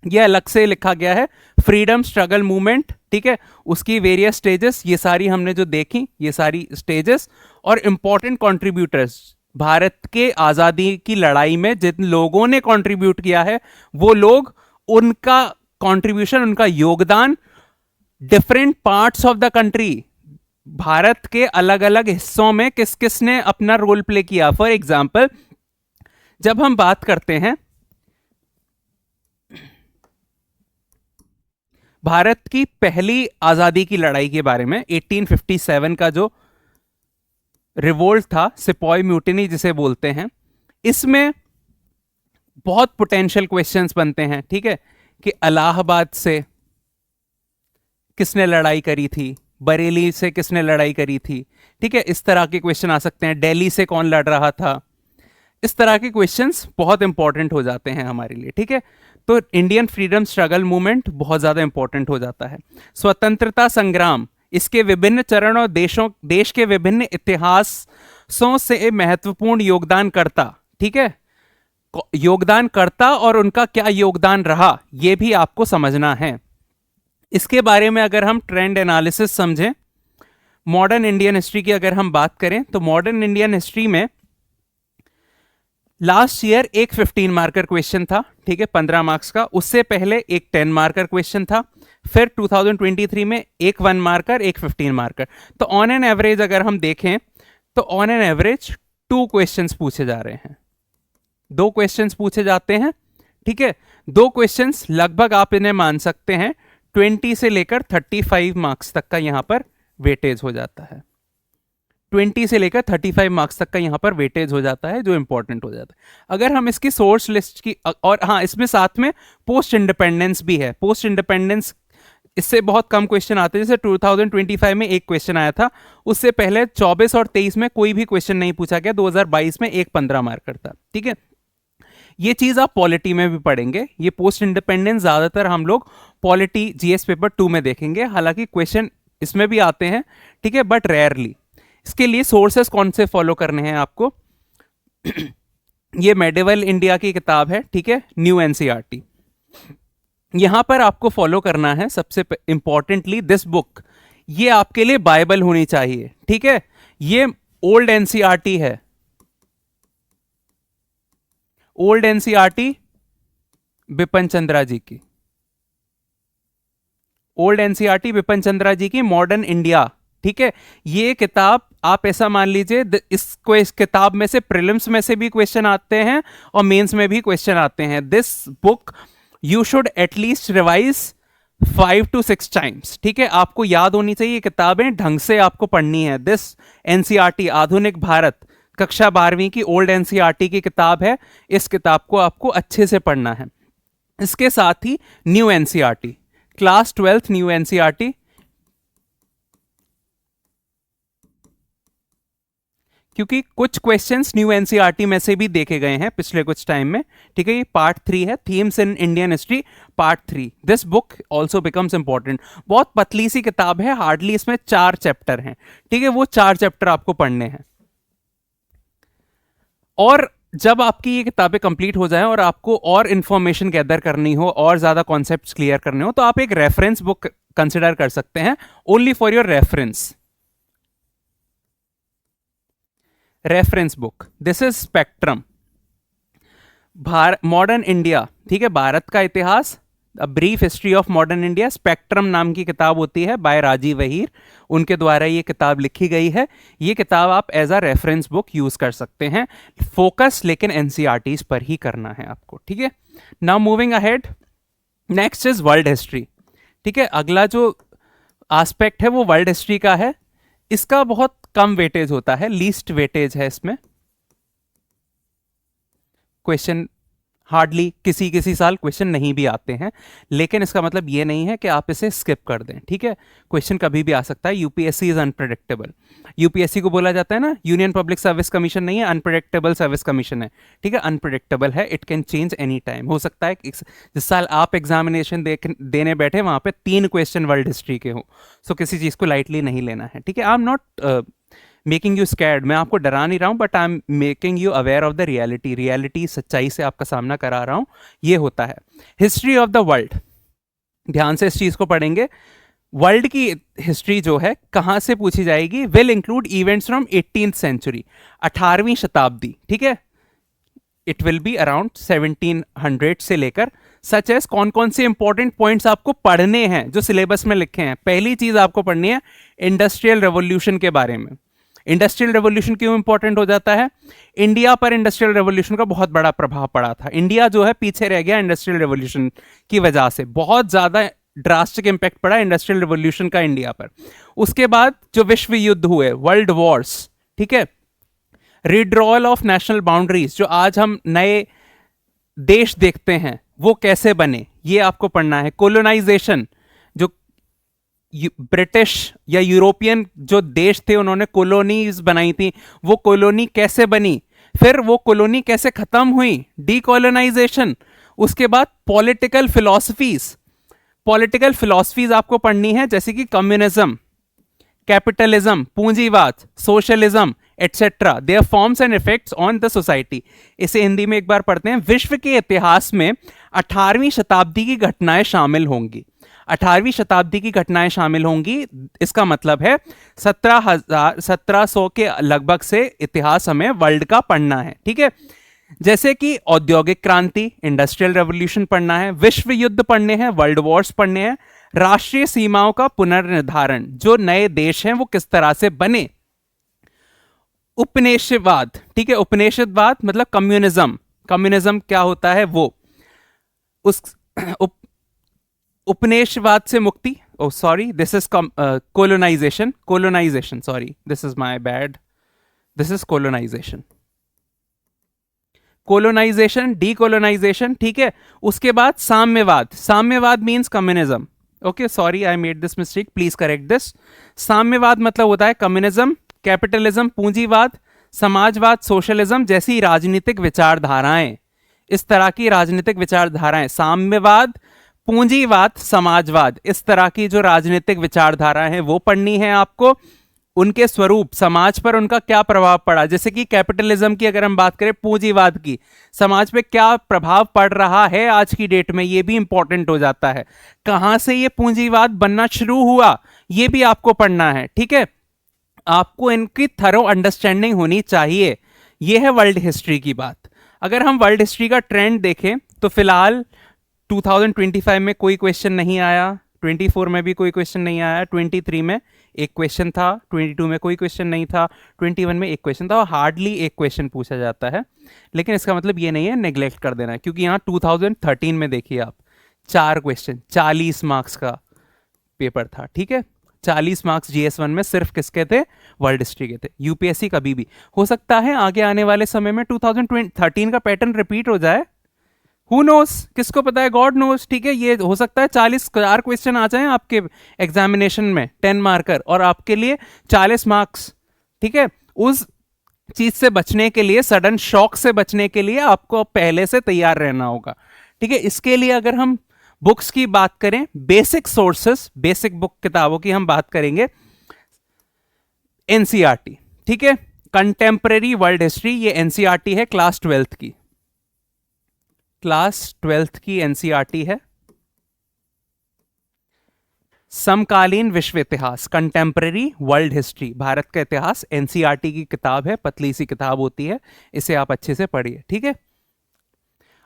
ये अलग से लिखा गया है, फ्रीडम स्ट्रगल मूवमेंट, ठीक है। उसकी वेरियस स्टेजेस, ये सारी हमने जो देखी, ये सारी स्टेजेस और इंपॉर्टेंट कंट्रीब्यूटर्स, भारत के आजादी की लड़ाई में जिन लोगों ने कंट्रीब्यूट किया है वो लोग, उनका कंट्रीब्यूशन, उनका योगदान different parts of the country, Bharat के अलग अलग हिस्सों में किस किस ने अपना रोल प्ले किया। फॉर एग्जाम्पल जब हम बात करते हैं भारत की पहली आजादी की लड़ाई के बारे में, 1857 का जो रिवोल्ट था, सिपॉय म्यूटिनी जिसे बोलते हैं, इसमें बहुत पोटेंशियल क्वेश्चंस बनते हैं, ठीक है, कि इलाहाबाद से किसने लड़ाई करी थी, बरेली से किसने लड़ाई करी थी, ठीक है। इस तरह के क्वेश्चन आ सकते हैं, दिल्ली से कौन लड़ रहा था, इस तरह के क्वेश्चंस बहुत इंपॉर्टेंट हो जाते हैं हमारे लिए, ठीक है। तो इंडियन फ्रीडम स्ट्रगल मूवमेंट बहुत ज्यादा इंपॉर्टेंट हो जाता है। स्वतंत्रता संग्राम, इसके विभिन्न चरण और देश के विभिन्न इतिहासों से महत्वपूर्ण योगदान करता, ठीक है, योगदान करता और उनका क्या योगदान रहा, यह भी आपको समझना है। इसके बारे में अगर हम ट्रेंड एनालिसिस समझें, मॉडर्न इंडियन हिस्ट्री की अगर हम बात करें तो मॉडर्न इंडियन हिस्ट्री में लास्ट ईयर एक 15 मार्कर क्वेश्चन था, ठीक है, 15 मार्क्स का। उससे पहले एक 10 मार्कर क्वेश्चन था। फिर 2023 में एक 1 मार्कर, एक 15 मार्कर। तो ऑन एन एवरेज अगर हम देखें तो ऑन एन एवरेज 2 क्वेश्चंस पूछे जा रहे हैं, 2 क्वेश्चंस पूछे जाते हैं, ठीक है। 2 क्वेश्चंस लगभग आप इन्हें मान सकते हैं 20 से लेकर 35 मार्क्स तक का यहां पर वेटेज हो जाता है। 20 से लेकर 35 मार्क्स तक का यहां पर वेटेज हो जाता है, जो इंपॉर्टेंट हो जाता है। अगर हम इसकी सोर्स लिस्ट की, और हाँ, इसमें साथ में पोस्ट इंडिपेंडेंस भी है। पोस्ट इंडिपेंडेंस इससे बहुत कम क्वेश्चन आते हैं, जैसे 2025 में एक क्वेश्चन आया था, उससे पहले 24 और 23 में कोई भी क्वेश्चन नहीं पूछा गया, 2022 में एक 15 मार्कर था, ठीक है। ये चीज आप पॉलिटी में भी पढ़ेंगे। ये पोस्ट इंडिपेंडेंस ज्यादातर हम लोग पॉलिटी जीएस पेपर 2 में देखेंगे, हालांकि क्वेश्चन इसमें भी आते हैं, ठीक है, बट रेयरली। इसके लिए सोर्सेस कौन से फॉलो करने हैं आपको? ये मेडिवल इंडिया की किताब है, ठीक है, न्यू एनसीईआरटी। यहां पर आपको फॉलो करना है सबसे इंपॉर्टेंटली दिस बुक, ये आपके लिए बाइबल होनी चाहिए, ठीक है। ये ओल्ड एनसीईआरटी है, ओल्ड एनसीईआरटी बिपिन चंद्रा जी की, ओल्ड एनसीईआरटी बिपिन चंद्रा जी की मॉडर्न इंडिया, ठीक है। ये किताब आप ऐसा मान लीजिए, इसको, इस किताब में से प्रीलिम्स में से भी क्वेश्चन आते हैं और मेंस में भी क्वेश्चन आते हैं। This book you should at least revise 5 to 6 times, ठीक है। आपको याद होनी चाहिए, किताबें ढंग से आपको पढ़नी है। दिस एनसीईआरटी आधुनिक भारत कक्षा 12वीं की ओल्ड एनसीईआरटी की किताब है। इस किताब को आपको अच्छे से पढ़ना है। इसके साथ ही new NCERT, class 12th new NCERT, क्योंकि कुछ क्वेश्चंस न्यू एनसीईआरटी में से भी देखे गए हैं पिछले कुछ टाइम में, ठीक है। ये पार्ट 3 है, themes in Indian history part 3। This book also becomes important. बहुत पतली सी किताब है, हार्डली इसमें 4 चैप्टर हैं, ठीक है। वो 4 चैप्टर आपको पढ़ने हैं। और जब आपकी ये किताबें कंप्लीट हो जाएं और आपको और इंफॉर्मेशन गैदर करनी हो और ज्यादा कॉन्सेप्ट्स क्लियर करने हो, तो आप एक रेफरेंस बुक कंसिडर कर सकते हैं, only for your reference. Reference book, this is spectrum, modern India, ठीक है, भारत का इतिहास, a brief history of modern India, spectrum नाम की किताब होती है, बाय राजीव वहीर, उनके द्वारा ये किताब लिखी गई है। ये किताब आप as a reference book use कर सकते हैं। फोकस लेकिन एनसीईआरटीज पर ही करना है आपको, ठीक है। Now moving ahead, next is world history, ठीक है। अगला जो एस्पेक्ट है वो वर्ल्ड हिस्ट्री का है। इसका बहुत कम वेटेज होता है, लीस्ट वेटेज है इसमें। क्वेश्चन हार्डली किसी किसी साल क्वेश्चन नहीं भी आते हैं, लेकिन इसका मतलब ये नहीं है कि आप इसे स्किप कर दें, ठीक है। क्वेश्चन कभी भी आ सकता है, यूपीएससी इज अनप्रेडिक्टेबल। यूपीएससी को बोला जाता है ना, यूनियन पब्लिक सर्विस कमीशन नहीं है, अनप्रेडिक्टेबल सर्विस कमीशन है, ठीक है। अनप्रेडिक्टेबल है, it can change any time. हो सकता है जिस साल आप एग्जामिनेशन देने बैठे वहां पे 3 क्वेश्चन वर्ल्ड हिस्ट्री के हो, सो किसी चीज को लाइटली नहीं लेना है, ठीक है। I am not making you scared, मैं आपको डरा नहीं रहा हूं, but I am making you aware of the reality, reality सच्चाई से आपका सामना करा रहा हूं, ये होता है। हिस्ट्री ऑफ द वर्ल्ड, ध्यान से इस चीज को पढ़ेंगे। वर्ल्ड की हिस्ट्री जो है कहां से पूछी जाएगी, will include events from 18th century, 18वीं शताब्दी, ठीक है। इट विल बी अराउंड 1700 से लेकर, सच एस कौन कौन से इंपॉर्टेंट पॉइंट्स आपको पढ़ने हैं जो सिलेबस में लिखे हैं। पहली चीज आपको पढ़नी है इंडस्ट्रियल रेवोल्यूशन के बारे में। इंडस्ट्रियल रेवोल्यूशन क्यों इंपॉर्टेंट हो जाता है, इंडिया पर इंडस्ट्रियल रेवोल्यूशन का बहुत बड़ा प्रभाव पड़ा था। इंडिया जो है पीछे रह गया इंडस्ट्रियल रेवोल्यूशन की वजह से, बहुत ज्यादा ड्रास्टिक इंपैक्ट पड़ा इंडस्ट्रियल रेवोल्यूशन का इंडिया पर। उसके बाद जो विश्व युद्ध हुए, वर्ल्ड वॉर्स, ठीक है, रिड्रॉल ऑफ नेशनल बाउंड्रीज, जो आज हम नए देश देखते हैं वो कैसे बने, ये आपको पढ़ना है। कोलोनाइजेशन, जो ब्रिटिश या यूरोपियन जो देश थे उन्होंने कॉलोनीज बनाई थी, वो कॉलोनी कैसे बनी, फिर वो कॉलोनी कैसे खत्म हुई, डीकोलोनाइजेशन। उसके बाद पॉलिटिकल फिलॉसफीज, पॉलिटिकल फिलॉसफीज आपको पढ़नी है, जैसे कि कम्युनिज्म, कैपिटलिज्म, पूंजीवाद, socialism etcetera, their forms and effects on the society. इसे हिंदी में एक बार पढ़ते हैं। विश्व के इतिहास में 18वीं शताब्दी की घटनाएं शामिल होंगी, 18वीं शताब्दी की घटनाएं शामिल होंगी। इसका मतलब है 1700 के लगभग से इतिहास हमें वर्ल्ड का पढ़ना है, ठीक है। जैसे कि औद्योगिक क्रांति, इंडस्ट्रियल रेवोल्यूशन पढ़ना है, विश्व युद्ध पढ़ने हैं, वर्ल्ड वॉर्स पढ़ने हैं, राष्ट्रीय सीमाओं का पुनर्निर्धारण, जो नए देश हैं वो किस तरह से बने, उपनिवेशवाद, ठीक है, उपनिवेशवाद मतलब कम्युनिज्म, कम्युनिज्म क्या होता है वो, उस उपनिवेशवाद से मुक्ति, oh sorry this is colonisation, colonisation, sorry this is my bad, this is colonisation, colonisation, decolonisation, ठीक है। उसके बाद साम्यवाद, साम्यवाद means communism, okay sorry I made this mistake, please correct this. साम्यवाद मतलब होता है कम्युनिज्म, कैपिटलिज्म, पूंजीवाद, समाजवाद, सोशलिज्म जैसी राजनीतिक विचारधाराएं, इस तरह की राजनीतिक विचारधाराएं, साम्यवाद, पूंजीवाद, समाजवाद, इस तरह की जो राजनीतिक विचारधाराएं हैं वो पढ़नी है आपको। उनके स्वरूप, समाज पर उनका क्या प्रभाव पड़ा, जैसे कि कैपिटलिज्म की अगर हम बात करें, पूंजीवाद की, समाज पे क्या प्रभाव पड़ रहा है आज की डेट में, ये भी इंपॉर्टेंट हो जाता है। कहां से ये पूंजीवाद बनना शुरू हुआ, ये भी आपको पढ़ना है, ठीक है। आपको इनकी थरो अंडरस्टैंडिंग होनी चाहिए। ये है वर्ल्ड हिस्ट्री की बात। अगर हम वर्ल्ड हिस्ट्री का ट्रेंड देखें तो फिलहाल 2025 में कोई क्वेश्चन नहीं आया, 24 में भी कोई क्वेश्चन नहीं आया, 23 में एक क्वेश्चन था, 22 में कोई क्वेश्चन नहीं था, 21 में एक क्वेश्चन था, और हार्डली एक क्वेश्चन पूछा जाता है। लेकिन इसका मतलब ये नहीं है नेग्लेक्ट कर देना, क्योंकि यहाँ 2013 में देखिए आप, 4 क्वेश्चन, 40 मार्क्स का पेपर था, ठीक है। 40 मार्क्स GS1 में सिर्फ किसके थे, वर्ल्ड हिस्ट्री के थे। यूपीएससी कभी भी हो सकता है आगे आने वाले समय में 2013 का पैटर्न रिपीट हो जाए, हु नोस, किसको पता है, गॉड नोस, ठीक है। ये हो सकता है 40 क्वेश्चन आ जाएं आपके एग्जामिनेशन में 10 मार्कर, और आपके लिए 40 मार्क्स, ठीक है। उस चीज से बचने के लिए, सडन शॉक से बचने के लिए आपको पहले से तैयार रहना होगा, ठीक है। इसके लिए अगर हम बुक्स की बात करें, बेसिक सोर्सेस, बेसिक बुक किताबों की हम बात करेंगे, एनसीईआरटी, ठीक है। कंटेम्परेरी वर्ल्ड हिस्ट्री, ये एनसीईआरटी है क्लास 12th की, क्लास 12th की एनसीईआरटी है। समकालीन विश्व इतिहास, कंटेम्परेरी वर्ल्ड हिस्ट्री, भारत का इतिहास, एनसीईआरटी की किताब है, पतली सी किताब होती है, इसे आप अच्छे से पढ़िए, ठीक है।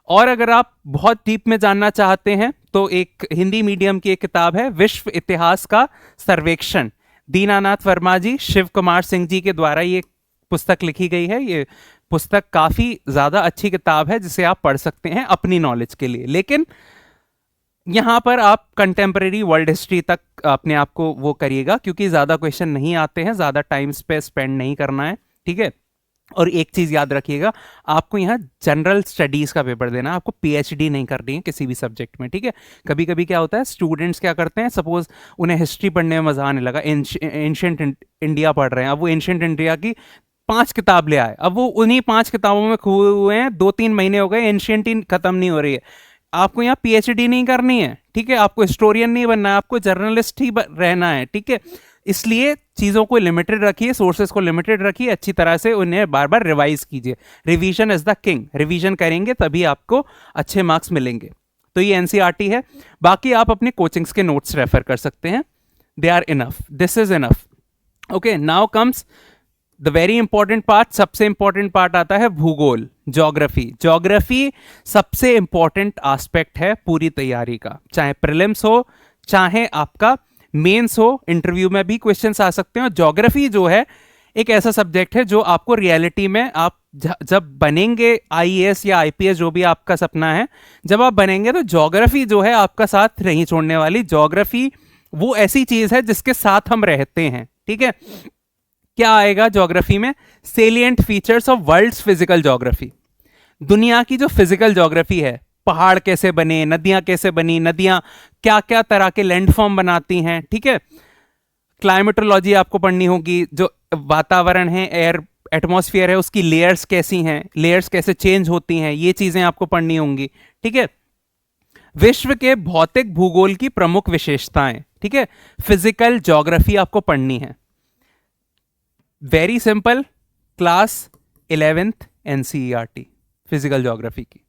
और अगर आप बहुत डीप में जानना चाहते हैं तो एक हिंदी मीडियम की एक किताब है, विश्व इतिहास का सर्वेक्षण, दीनानाथ वर्मा जी, शिव कुमार सिंह जी के द्वारा ये पुस्तक लिखी गई है। ये पुस्तक काफी ज्यादा अच्छी किताब है जिसे आप पढ़ सकते हैं अपनी नॉलेज के लिए। लेकिन यहां पर आप कंटेम्परेरी वर्ल्ड हिस्ट्री तक अपने आप को वो करिएगा, क्योंकि ज्यादा क्वेश्चन नहीं आते हैं, ज्यादा टाइम पे स्पेंड नहीं करना है, ठीक है। और एक चीज याद रखिएगा, आपको यहाँ जनरल स्टडीज का पेपर देना है, आपको पीएचडी नहीं करनी है किसी भी सब्जेक्ट में, ठीक है। कभी कभी क्या होता है, स्टूडेंट्स क्या करते हैं, सपोज उन्हें हिस्ट्री पढ़ने में मजा आने लगा, एंशियंट इंडिया पढ़ रहे हैं, अब वो एंशियंट इंडिया की 5 किताब ले आए, अब वो उन्हीं 5 किताबों में खोए हुए हैं, 2-3 महीने हो गए, एंशियंट ही खत्म नहीं हो रही है। आपको यहाँ पीएचडी नहीं करनी है, ठीक है, आपको हिस्टोरियन नहीं बनना है, आपको जर्नलिस्ट ही रहना है, ठीक है। इसलिए चीज़ों को लिमिटेड रखिए, सोर्सेज को लिमिटेड रखिए, अच्छी तरह से उन्हें बार बार रिवाइज कीजिए। Revision is the king, revision करेंगे तभी आपको अच्छे मार्क्स मिलेंगे। तो ये एनसीईआरटी है। बाकी आप अपने कोचिंग्स के नोट्स रेफर कर सकते हैं, they are enough, this is enough. Okay, now comes the very important part, सबसे इंपॉर्टेंट पार्ट आता है भूगोल, ज्योग्राफी। ज्योग्राफी सबसे इंपॉर्टेंट एस्पेक्ट है पूरी तैयारी का, चाहे प्रीलिम्स हो चाहे आपका मेंस हो, इंटरव्यू में भी क्वेश्चंस आ सकते हैं। ज्योग्राफी जो है एक ऐसा सब्जेक्ट है जो आपको रियलिटी में, आप जब बनेंगे आईएएस या आईपीएस, जो भी आपका सपना है, जब आप बनेंगे तो ज्योग्राफी जो है आपका साथ नहीं छोड़ने वाली। ज्योग्राफी वो ऐसी चीज है जिसके साथ हम रहते हैं, ठीक है। क्या आएगा ज्योग्राफी में, salient features of world's physical geography, दुनिया की जो फिजिकल ज्योग्राफी है, पहाड़ कैसे बने, नदियां कैसे बनी, नदियां क्या क्या तरह के लैंडफॉर्म बनाती हैं, ठीक है। क्लाइमेटोलॉजी आपको पढ़नी होगी, जो वातावरण है, एयर एटमॉस्फेयर है, उसकी लेयर्स कैसी हैं, लेयर्स कैसे चेंज होती हैं, ये चीजें आपको पढ़नी होंगी, ठीक है। विश्व के भौतिक भूगोल की प्रमुख विशेषताएं, ठीक है, फिजिकल ज्योग्राफी आपको पढ़नी है। Very simple, class 11th NCERT physical geography की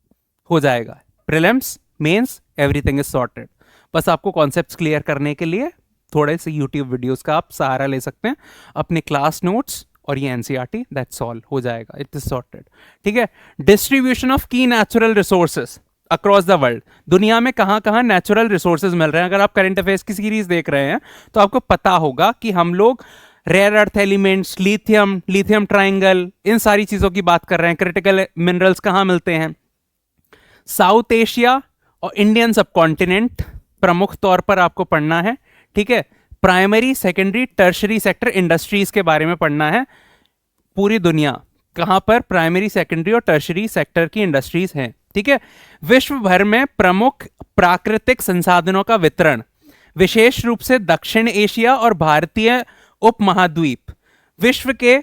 हो जाएगा। Prelims mains everything is sorted. बस आपको कॉन्सेप्ट्स क्लियर करने के लिए थोड़े से यूट्यूब वीडियोस का आप सहारा ले सकते हैं, अपने क्लास नोट्स और ये एनसीईआरटी, दैट्स ऑल, हो जाएगा, इट इज सॉर्टेड, ठीक है। डिस्ट्रीब्यूशन ऑफ की natural resources across the world, दुनिया में कहां कहां नेचुरल रिसोर्सेज मिल रहे हैं। अगर आप करंट अफेयर्स की सीरीज देख रहे हैं तो आपको पता होगा कि हम लोग rare earth elements, lithium, lithium triangle, इन सारी चीजों की बात कर रहे हैं। क्रिटिकल मिनरल्स कहां मिलते हैं, साउथ एशिया और इंडियन सबकॉन्टिनेंट प्रमुख तौर पर आपको पढ़ना है, ठीक है। Primary, secondary, tertiary sector industries के बारे में पढ़ना है। पूरी दुनिया कहां पर प्राइमरी, सेकेंडरी और टर्शरी सेक्टर की इंडस्ट्रीज हैं, ठीक है। विश्व भर में प्रमुख प्राकृतिक संसाधनों का वितरण, विशेष रूप से दक्षिण एशिया और भारतीय उपमहाद्वीप, विश्व के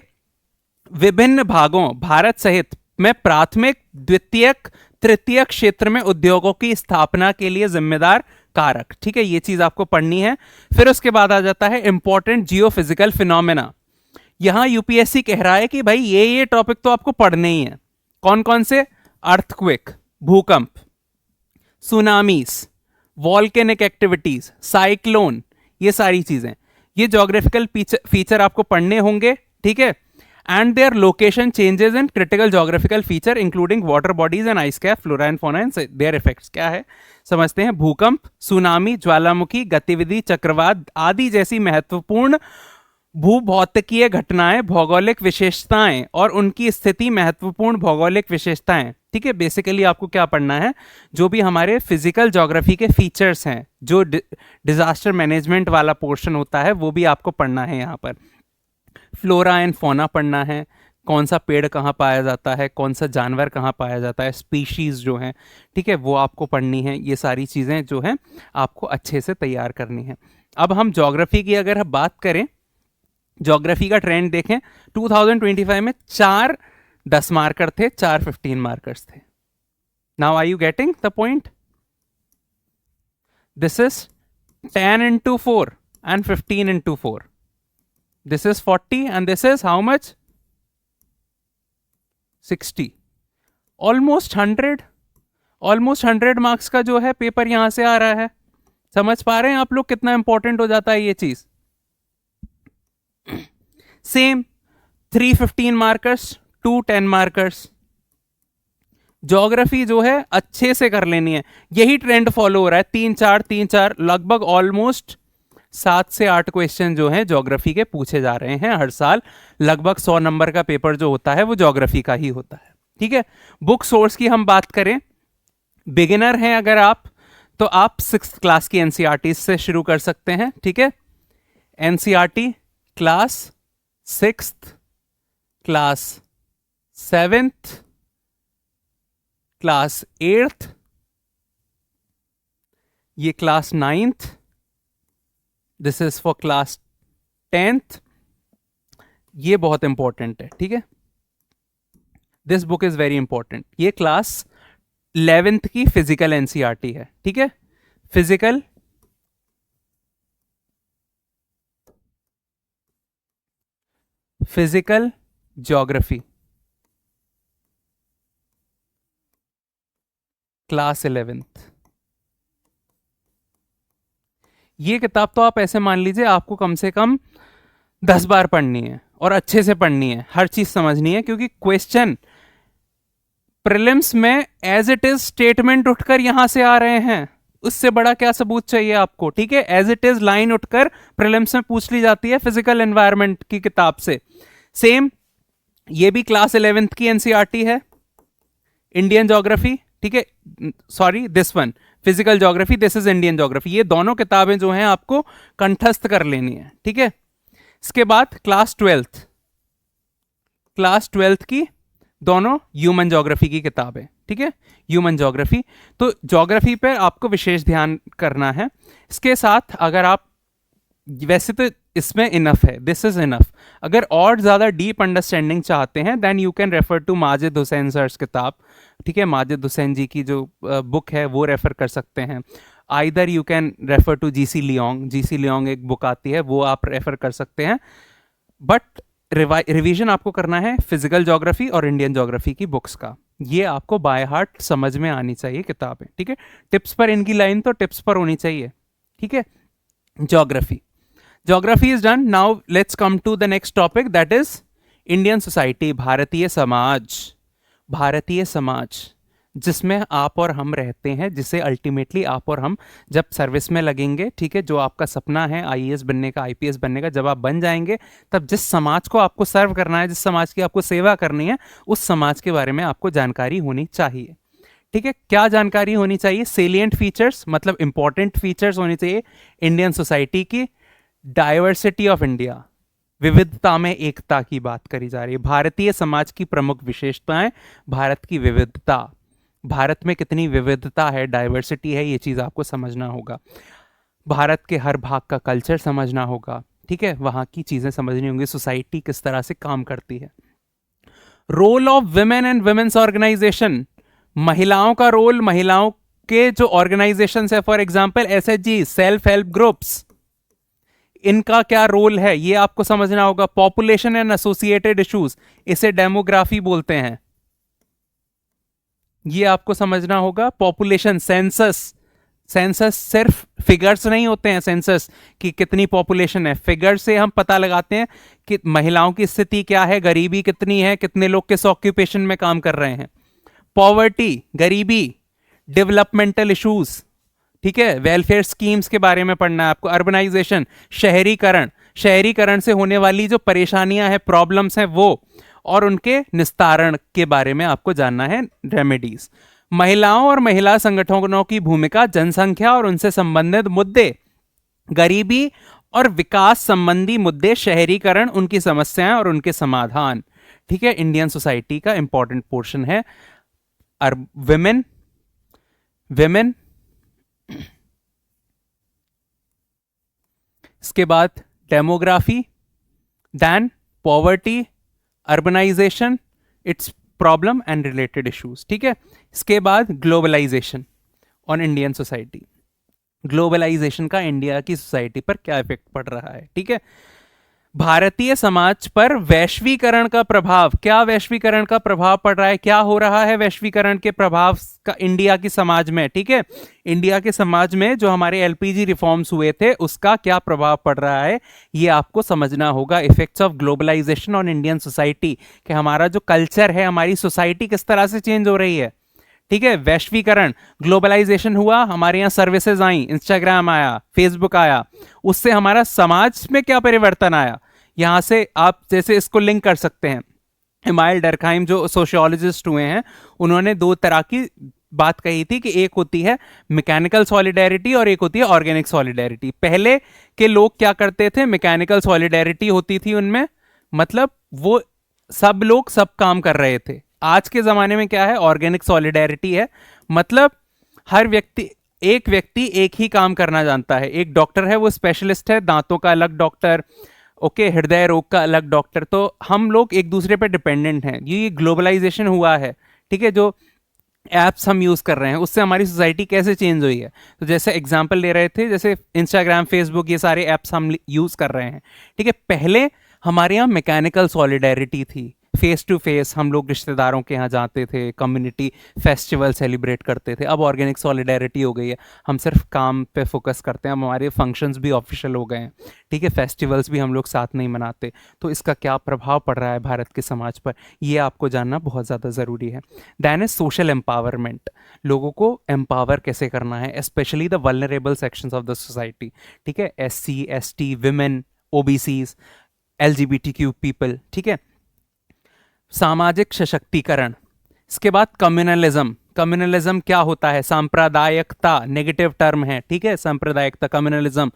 विभिन्न भागों, भारत सहित में प्राथमिक, द्वितीयक, तृतीयक क्षेत्र में उद्योगों की स्थापना के लिए जिम्मेदार कारक, ठीक है। ये चीज आपको पढ़नी है। फिर उसके बाद आ जाता है इंपॉर्टेंट जियोफिजिकल फिनोमेना। यहां यूपीएससी कह रहा है कि भाई ये टॉपिक तो आपको पढ़ने ही है। कौन कौन से, अर्थक्वेक, भूकंप, सुनामीज, वॉल्केनिक एक्टिविटीज, साइक्लोन, ये सारी चीजें, ये ज्योग्राफिकल फीचर आपको पढ़ने होंगे, ठीक है। And their location changes in critical geographical feature including water bodies and ice cap, flora and fauna and there effects. क्या है समझते हैं। भूकंप, सुनामी, ज्वालामुखी गतिविधि, चक्रवात आदि जैसी महत्वपूर्ण भूभौतिकीय घटनाएं, भौगोलिक विशेषताएं और उनकी स्थिति, महत्वपूर्ण भौगोलिक विशेषताएं, ठीक है। बेसिकली आपको क्या पढ़ना है, जो भी हमारे फिजिकल ज्योग्राफी के फीचर्स हैं, जो डिजास्टर मैनेजमेंट वाला पोर्शन होता है, वो भी आपको पढ़ना है। यहाँ पर फ्लोरा एंड फौना पढ़ना है, कौन सा पेड़ कहाँ पाया जाता है, कौन सा जानवर कहाँ पाया जाता है, स्पीशीज जो हैं, ठीक है, वो आपको पढ़नी है। ये सारी चीज़ें जो हैं आपको अच्छे से तैयार करनी है। अब हम ज्योग्राफी की अगर हम बात करें, ज्योग्राफी का ट्रेंड देखें, 2025 में 4 10 मार्कर थे, 4 15 मार्कर्स थे। Now are you getting the point? This is 10 into 4 and 15 into 4. This is 40 and this is how much? 60. Almost 100. Almost 100 marks का जो है पेपर यहां से आ रहा है। समझ पा रहे हैं आप लोग कितना इंपॉर्टेंट हो जाता है ये चीज। Same 3 15 markers, 2 10 markers. ज्योग्राफी जो है अच्छे से कर लेनी है। यही ट्रेंड फॉलो हो रहा है, 3 4 लगभग ऑलमोस्ट 7 से 8 क्वेश्चन जो हैं ज्योग्राफी के पूछे जा रहे हैं हर साल। लगभग 100 नंबर का पेपर जो होता है वो ज्योग्राफी का ही होता है, ठीक है। बुक सोर्स की हम बात करें, बिगिनर हैं अगर आप, तो आप 6th क्लास की एनसीईआरटी से शुरू कर सकते हैं, ठीक है। NCERT class 6th class 7th, class 8th, ये class 9th, this is for class 10th। ये बहुत इंपॉर्टेंट है, ठीक है, this book is very important. ये क्लास 11th की फिजिकल एनसीईआरटी है, ठीक है, physical physical geography, class 11th। ये किताब तो आप ऐसे मान लीजिए आपको कम से कम 10 बार पढ़नी है और अच्छे से पढ़नी है, हर चीज समझनी है, क्योंकि क्वेश्चन प्रीलिम्स में एज इट इज स्टेटमेंट उठकर यहां से आ रहे हैं, उससे बड़ा क्या सबूत चाहिए आपको, ठीक है। एज इट इज लाइन उठकर प्रीलिम्स में पूछ ली जाती है फिजिकल एनवायरनमेंट की किताब से। सेम ये भी क्लास 11th की एनसीईआरटी है, इंडियन ज्योग्राफी, ठीक है, sorry this one physical geography, this is Indian geography. ये दोनों किताबें जो हैं आपको कंठस्थ कर लेनी है, ठीक है। इसके बाद क्लास 12th की दोनों ह्यूमन ज्योग्राफी की किताबें, ठीक है, ह्यूमन ज्योग्राफी। तो ज्योग्राफी पे आपको विशेष ध्यान करना है। इसके साथ अगर आप, वैसे तो इसमें इनफ है, दिस इज इनफ। अगर और ज्यादा डीप अंडरस्टैंडिंग चाहते हैं then you can refer to Majid Husain sir's किताब, ठीक है, माजिद हुसैन जी की जो बुक है वो रेफर कर सकते हैं। Either you can refer to G C Leong एक बुक आती है, वो आप रेफर कर सकते हैं। बट रिवीजन आपको करना है फिजिकल ज्योग्राफी और इंडियन ज्योग्राफी की बुक्स का, ये आपको बाय हार्ट समझ में आनी चाहिए किताबें, ठीक है। टिप्स पर इनकी लाइन तो टिप्स पर होनी चाहिए, ठीक है। Geography is done. Now let's come to the next topic, that is Indian society, भारतीय समाज जिसमें आप और हम रहते हैं, जिसे अल्टीमेटली आप और हम जब सर्विस में लगेंगे, ठीक है, जो आपका सपना है आईएएस बनने का, आईपीएस बनने का, जब आप बन जाएंगे तब जिस समाज को आपको सर्व करना है, जिस समाज की आपको सेवा करनी है, उस समाज के बारे में आपको जानकारी होनी चाहिए, ठीक है। क्या जानकारी होनी चाहिए? सेलिएंट फीचर्स, मतलब इंपॉर्टेंट फीचर्स होनी चाहिए इंडियन सोसाइटी की। डाइवर्सिटी ऑफ इंडिया, विविधता में एकता की बात करी जा रही है। भारतीय समाज की प्रमुख विशेषताएं, भारत की विविधता, भारत में कितनी विविधता है, डाइवर्सिटी है, ये चीज आपको समझना होगा। भारत के हर भाग का कल्चर समझना होगा, ठीक है, वहां की चीजें समझनी होंगी, सोसाइटी किस तरह से काम करती है। Role of women and women's organisation, महिलाओं का रोल, महिलाओं के जो ऑर्गेनाइजेशन है, for example SHG, self help groups, इनका क्या रोल है ये आपको समझना होगा। पॉपुलेशन एंड एसोसिएटेड इश्यूज, इसे डेमोग्राफी बोलते हैं, ये आपको समझना होगा। पॉपुलेशन, सेंसस सिर्फ फिगर्स नहीं होते हैं, सेंसस की कितनी पॉपुलेशन है, फिगर से हम पता लगाते हैं कि महिलाओं की स्थिति क्या है, गरीबी कितनी है, कितने लोग किस ऑक्यूपेशन में काम कर रहे हैं। पॉवर्टी, गरीबी, डेवलपमेंटल इश्यूज, ठीक है, वेलफेयर स्कीम्स के बारे में पढ़ना है आपको। अर्बनाइजेशन, शहरीकरण से होने वाली जो परेशानियां हैं, प्रॉब्लम्स हैं, वो और उनके निस्तारण के बारे में आपको जानना है, रेमेडीज। महिलाओं और महिला संगठनों की भूमिका, जनसंख्या और उनसे संबंधित मुद्दे, गरीबी और विकास संबंधी मुद्दे, शहरीकरण, उनकी समस्याएं और उनके समाधान, ठीक है, इंडियन सोसाइटी का इंपॉर्टेंट पोर्शन है। विमेन, इसके बाद demography, then poverty, urbanisation, its problem and related issues, ठीक है। इसके बाद globalisation on Indian society, globalisation का इंडिया की सोसाइटी पर क्या इफेक्ट पड़ रहा है, ठीक है। भारतीय समाज पर वैश्वीकरण का प्रभाव, क्या वैश्वीकरण का प्रभाव पड़ रहा है, क्या हो रहा है वैश्वीकरण के प्रभाव का इंडिया की समाज में, ठीक है। इंडिया के समाज में जो हमारे एलपीजी रिफॉर्म्स हुए थे उसका क्या प्रभाव पड़ रहा है, ये आपको समझना होगा। Effects of globalisation on Indian society, कि हमारा जो कल्चर है, हमारी सोसाइटी किस तरह से चेंज हो रही है, ठीक है। वैश्वीकरण, ग्लोबलाइजेशन हुआ, हमारे यहाँ सर्विसेज आई, इंस्टाग्राम आया, फेसबुक आया, उससे हमारा समाज में क्या परिवर्तन आया, यहां से आप जैसे इसको लिंक कर सकते हैं। इमाइल डर्कहाइम जो सोशियोलॉजिस्ट हुए हैं, उन्होंने दो तरह की बात कही थी कि एक होती है मैकेनिकल सॉलिडेरिटी और एक होती है ऑर्गेनिक सॉलिडेरिटी। पहले के लोग क्या करते थे, मैकेनिकल सॉलिडेरिटी होती थी उनमें, मतलब वो सब लोग सब काम कर रहे थे। आज के ज़माने में क्या है, ऑर्गेनिक सॉलिडेरिटी है। मतलब हर व्यक्ति, एक व्यक्ति एक ही काम करना जानता है। एक डॉक्टर है, वो स्पेशलिस्ट है, दांतों का अलग डॉक्टर, ओके, हृदय रोग का अलग डॉक्टर। तो हम लोग एक दूसरे पर डिपेंडेंट हैं। ये ग्लोबलाइजेशन हुआ है, ठीक है। जो एप्स हम यूज़ कर रहे हैं उससे हमारी सोसाइटी कैसे चेंज हुई है। तो जैसे एग्जांपल ले रहे थे, जैसे इंस्टाग्राम, फेसबुक, ये सारे एप्स हम यूज़ कर रहे हैं, ठीक है। पहले हमारे यहाँ मैकेनिकल सॉलिडेरिटी थी, फेस टू फेस हम लोग रिश्तेदारों के यहाँ जाते थे, कम्युनिटी फेस्टिवल सेलिब्रेट करते थे। अब ऑर्गेनिक सॉलिडेरिटी हो गई है, हम सिर्फ काम पे फोकस करते हैं। अब हमारे फंक्शंस भी ऑफिशियल हो गए हैं, ठीक है, फेस्टिवल्स भी हम लोग साथ नहीं मनाते। तो इसका क्या प्रभाव पड़ रहा है भारत के समाज पर, ये आपको जानना बहुत ज़्यादा ज़रूरी है। दैन इज सोशल एम्पावरमेंट, लोगों को एम्पावर कैसे करना है, specially the vulnerable sections of the society, ठीक है, SC ST, women, OBCs, LGBTQ people, ठीक है। सामाजिक सशक्तिकरण। इसके बाद कम्युनलिज्म। कम्युनलिज्म क्या होता है, सांप्रदायिकता, नेगेटिव टर्म है, ठीक है। सांप्रदायिकता, कम्युनलिज्म,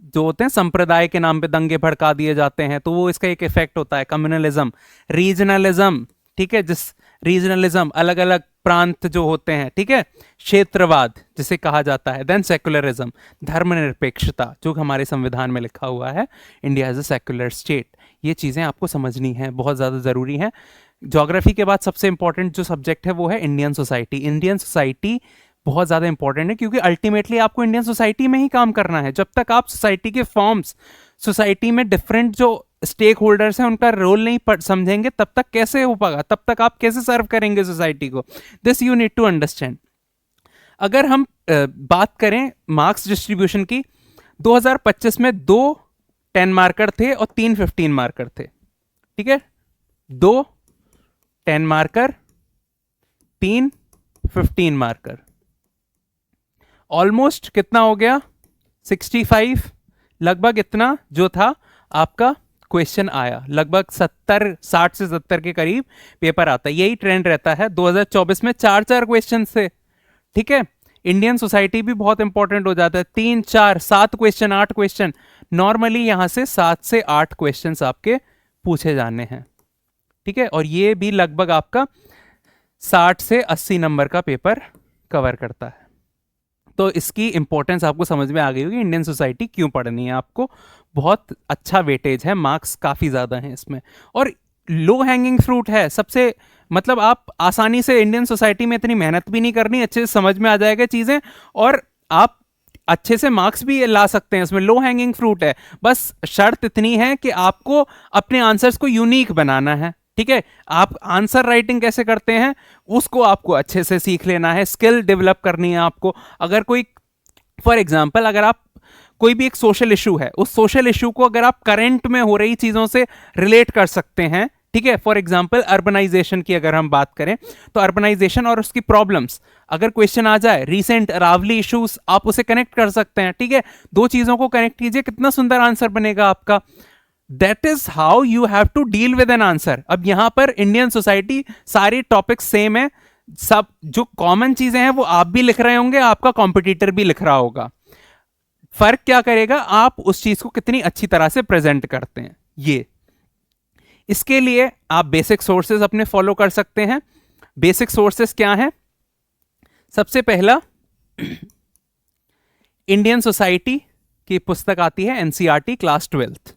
जो होते हैं संप्रदाय के नाम पे दंगे भड़का दिए जाते हैं, तो वो इसका एक इफेक्ट होता है, कम्युनलिज्म। रीजनलिज्म, ठीक है, जिस रीजनलिज्म, अलग अलग प्रांत जो होते हैं, ठीक है, क्षेत्रवाद जिसे कहा जाता है। देन सेकुलरिज्म, धर्मनिरपेक्षता, जो हमारे संविधान में लिखा हुआ है, India is a secular state. ये चीज़ें आपको समझनी है, बहुत ज़्यादा ज़रूरी है। ज्योग्राफी के बाद सबसे इंपॉर्टेंट जो सब्जेक्ट है वो है इंडियन सोसाइटी। इंडियन सोसाइटी बहुत ज़्यादा इंपॉर्टेंट है, क्योंकि अल्टीमेटली आपको इंडियन सोसाइटी में ही काम करना है। जब तक आप सोसाइटी के फॉर्म्स, सोसाइटी में डिफरेंट जो स्टेक होल्डर्स हैं उनका रोल नहीं समझेंगे, तब तक कैसे हो पाएगा, तब तक आप कैसे सर्व करेंगे सोसाइटी को। This you need to understand. अगर हम बात करें मार्क्स डिस्ट्रीब्यूशन की, 2025 में 2 10 मार्कर थे और 3 15 मार्कर थे, ठीक है। 2 10 मार्कर, 3 15 मार्कर, ऑलमोस्ट कितना हो गया, 65, लगभग इतना जो था आपका क्वेश्चन आया। लगभग 60 से 70 के करीब पेपर आता है। यही ट्रेंड रहता है। 2024 में 4 4 क्वेश्चन थे, ठीक है। इंडियन सोसाइटी भी बहुत इंपॉर्टेंट हो जाता है, 3 4 7 क्वेश्चन, 8 क्वेश्चन। नॉर्मली यहां से 7 से 8 क्वेश्चन आपके पूछे जाने हैं, ठीक है। और ये भी लगभग आपका 60 से 80 नंबर का पेपर कवर करता है। तो इसकी इंपॉर्टेंस आपको समझ में आ गई होगी, इंडियन सोसाइटी क्यों पढ़नी है आपको। बहुत अच्छा वेटेज है, मार्क्स काफ़ी ज़्यादा हैं इसमें, और लो हैंगिंग फ्रूट है सबसे। मतलब आप आसानी से, इंडियन सोसाइटी में इतनी मेहनत भी नहीं करनी, अच्छे से समझ में आ जाएगा चीज़ें, और आप अच्छे से मार्क्स भी ला सकते हैं। इसमें लो हैंगिंग फ्रूट है, बस शर्त इतनी है कि आपको अपने आंसर्स को यूनिक बनाना है, ठीक है। आप आंसर राइटिंग कैसे करते हैं उसको आपको अच्छे से सीख लेना है, स्किल डेवलप करनी है आपको। अगर कोई, फॉर एग्जाम्पल, अगर आप कोई भी एक सोशल इशू है, उस सोशल इशू को अगर आप करंट में हो रही चीजों से रिलेट कर सकते हैं, ठीक है। फॉर एग्जाम्पल अर्बनाइजेशन की अगर हम बात करें, तो अर्बनाइजेशन और उसकी प्रॉब्लम्स, अगर क्वेश्चन आ जाए रिसेंट अरावली इश्यूज, आप उसे कनेक्ट कर सकते हैं, ठीक है। दो चीजों को कनेक्ट कीजिए, कितना सुंदर आंसर बनेगा आपका। That is how you have to deal with an answer. अब यहां पर इंडियन सोसाइटी, सारे टॉपिक सेम है, सब जो कॉमन चीजें हैं वो आप भी लिख रहे होंगे, आपका कॉम्पिटिटर भी लिख रहा होगा। फर्क क्या करेगा, आप उस चीज को कितनी अच्छी तरह से प्रेजेंट करते हैं। ये, इसके लिए आप बेसिक सोर्सेज अपने फॉलो कर सकते हैं। बेसिक सोर्सेज क्या हैं, सबसे पहला इंडियन सोसाइटी की पुस्तक आती है, NCERT class 12th,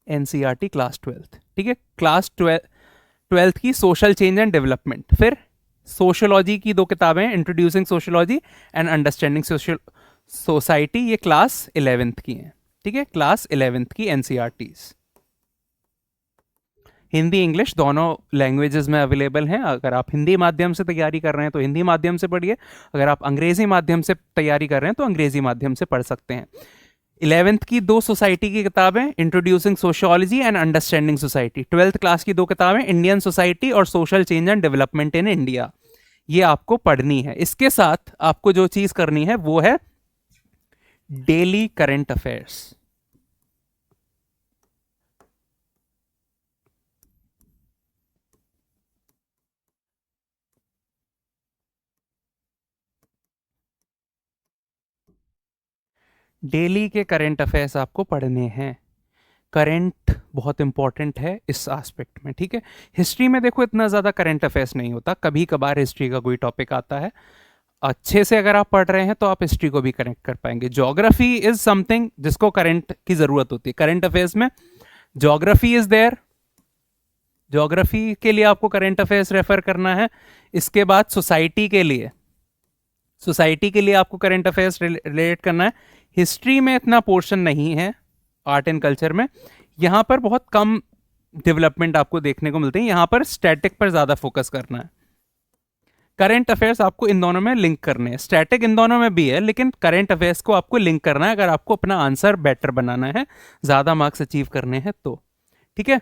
NCERT class 12th, ठीक है। क्लास 12th की सोशल चेंज एंड डेवलपमेंट। फिर सोशोलॉजी की 2 किताबें, introducing sociology and understanding social society, ये क्लास 11th की हैं, ठीक है, क्लास 11th की NCERTs। हिंदी इंग्लिश दोनों लैंग्वेजेस में अवेलेबल हैं। अगर आप हिंदी माध्यम से तैयारी कर रहे हैं तो हिंदी माध्यम से पढ़िए, अगर आप अंग्रेजी माध्यम से तैयारी कर रहे हैं तो अंग्रेजी माध्यम से पढ़ सकते हैं। 11th की 2 सोसाइटी की किताबें, introducing sociology and understanding society. 12th class की 2 किताबें, इंडियन सोसाइटी और social change and development in India. ये आपको पढ़नी है। इसके साथ आपको जो चीज करनी है वो है डेली करंट अफेयर्स। डेली के करंट अफेयर्स आपको पढ़ने हैं। करंट बहुत इंपॉर्टेंट है इस एस्पेक्ट में, ठीक है। हिस्ट्री में देखो इतना ज़्यादा करंट अफेयर्स नहीं होता, कभी कभार हिस्ट्री का कोई टॉपिक आता है। अच्छे से अगर आप पढ़ रहे हैं तो आप हिस्ट्री को भी कनेक्ट कर पाएंगे। ज्योग्राफी इज समथिंग जिसको करंट की ज़रूरत होती है। करंट अफेयर्स में ज्योग्राफी इज देयर, ज्योग्राफी के लिए आपको करंट अफेयर्स रेफर करना है। इसके बाद सोसाइटी के लिए, सोसाइटी के लिए आपको करंट अफेयर्स रिलेट करना है। हिस्ट्री में इतना पोर्शन नहीं है, आर्ट एंड कल्चर में यहाँ पर बहुत कम डेवलपमेंट आपको देखने को मिलते हैं। यहाँ पर स्टैटिक पर ज़्यादा फोकस करना है। करंट अफेयर्स आपको इन दोनों में लिंक करने हैं। स्टैटिक इन दोनों में भी है, लेकिन करंट अफेयर्स को आपको लिंक करना है अगर आपको अपना आंसर बेटर बनाना है, ज़्यादा मार्क्स अचीव करने हैं तो, ठीक है।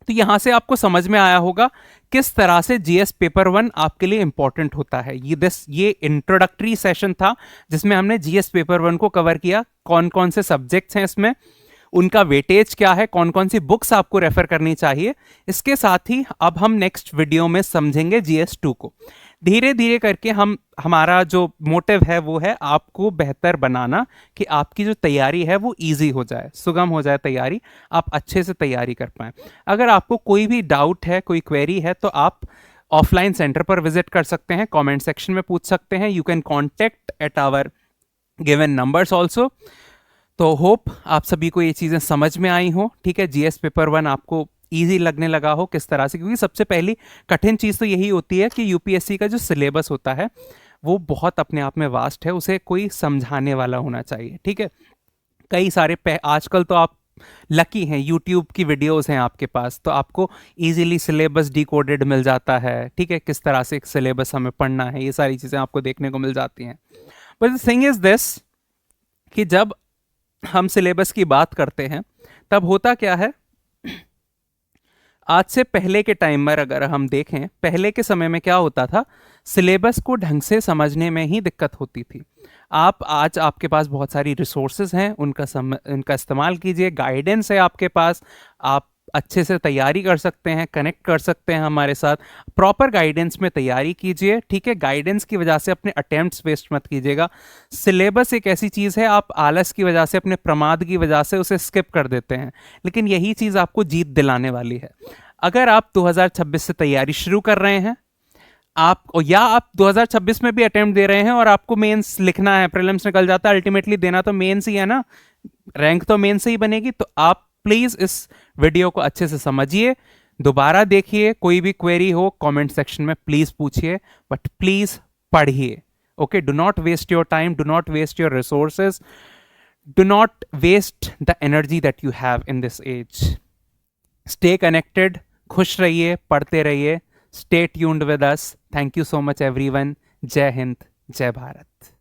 तो यहां से आपको समझ में आया होगा किस तरह से जीएस पेपर 1 आपके लिए इंपॉर्टेंट होता है। ये इंट्रोडक्टरी सेशन था जिसमें हमने जीएस पेपर 1 को कवर किया। कौन कौन से सब्जेक्ट्स हैं इसमें, उनका वेटेज क्या है, कौन कौन सी बुक्स आपको रेफर करनी चाहिए। इसके साथ ही अब हम नेक्स्ट वीडियो में समझेंगे जीएस 2 को। धीरे धीरे करके हमारा जो मोटिव है वो है आपको बेहतर बनाना, कि आपकी जो तैयारी है वो इजी हो जाए, सुगम हो जाए तैयारी, आप अच्छे से तैयारी कर पाएं। अगर आपको कोई भी डाउट है, कोई क्वेरी है, तो आप ऑफलाइन सेंटर पर विजिट कर सकते हैं, कमेंट सेक्शन में पूछ सकते हैं। You can contact at our given numbers also. तो होप आप सभी को ये चीज़ें समझ में आई हो, ठीक है। जीएस पेपर 1 आपको इजी लगने लगा हो किस तरह से, क्योंकि सबसे पहली कठिन चीज़ तो यही होती है कि यूपीएससी का जो सिलेबस होता है वो बहुत अपने आप में वास्ट है, उसे कोई समझाने वाला होना चाहिए, ठीक है। कई सारे आजकल तो आप लकी हैं, यूट्यूब की वीडियोस हैं आपके पास, तो आपको इजीली सिलेबस डिकोडेड मिल जाता है, ठीक है। किस तरह से सिलेबस हमें पढ़ना है, ये सारी चीज़ें आपको देखने को मिल जाती हैं। But the thing is this कि जब हम सिलेबस की बात करते हैं तब होता क्या है, आज से पहले के टाइम पर अगर हम देखें, पहले के समय में क्या होता था, सिलेबस को ढंग से समझने में ही दिक्कत होती थी। आज आपके पास बहुत सारी रिसोर्सेज हैं, उनका इस्तेमाल कीजिए, गाइडेंस है आपके पास, आप अच्छे से तैयारी कर सकते हैं, कनेक्ट कर सकते हैं हमारे साथ। प्रॉपर गाइडेंस में तैयारी कीजिए, ठीक है। गाइडेंस की वजह से अपने अटेम्प्ट्स वेस्ट मत कीजिएगा। सिलेबस एक ऐसी चीज़ है, आप आलस की वजह से, अपने प्रमाद की वजह से उसे स्किप कर देते हैं, लेकिन यही चीज़ आपको जीत दिलाने वाली है। अगर आप 2026 से तैयारी शुरू कर रहे हैं, आप 2026 में भी अटेम्प्ट दे रहे हैं और आपको मेंस लिखना है, प्रीलिम्स निकल जाता है, अल्टीमेटली देना तो मेंस ही है ना, रैंक तो मेंस से ही बनेगी, तो आप प्लीज इस वीडियो को अच्छे से समझिए, दोबारा देखिए, कोई भी क्वेरी हो कमेंट सेक्शन में प्लीज पूछिए, बट प्लीज पढ़िए, okay. Do not waste your time, do not waste your resources, do not waste the energy that you have in this age. Stay connected, खुश रहिए, पढ़ते रहिए, stay tuned with us. Thank you so much everyone. जय हिंद, जय भारत।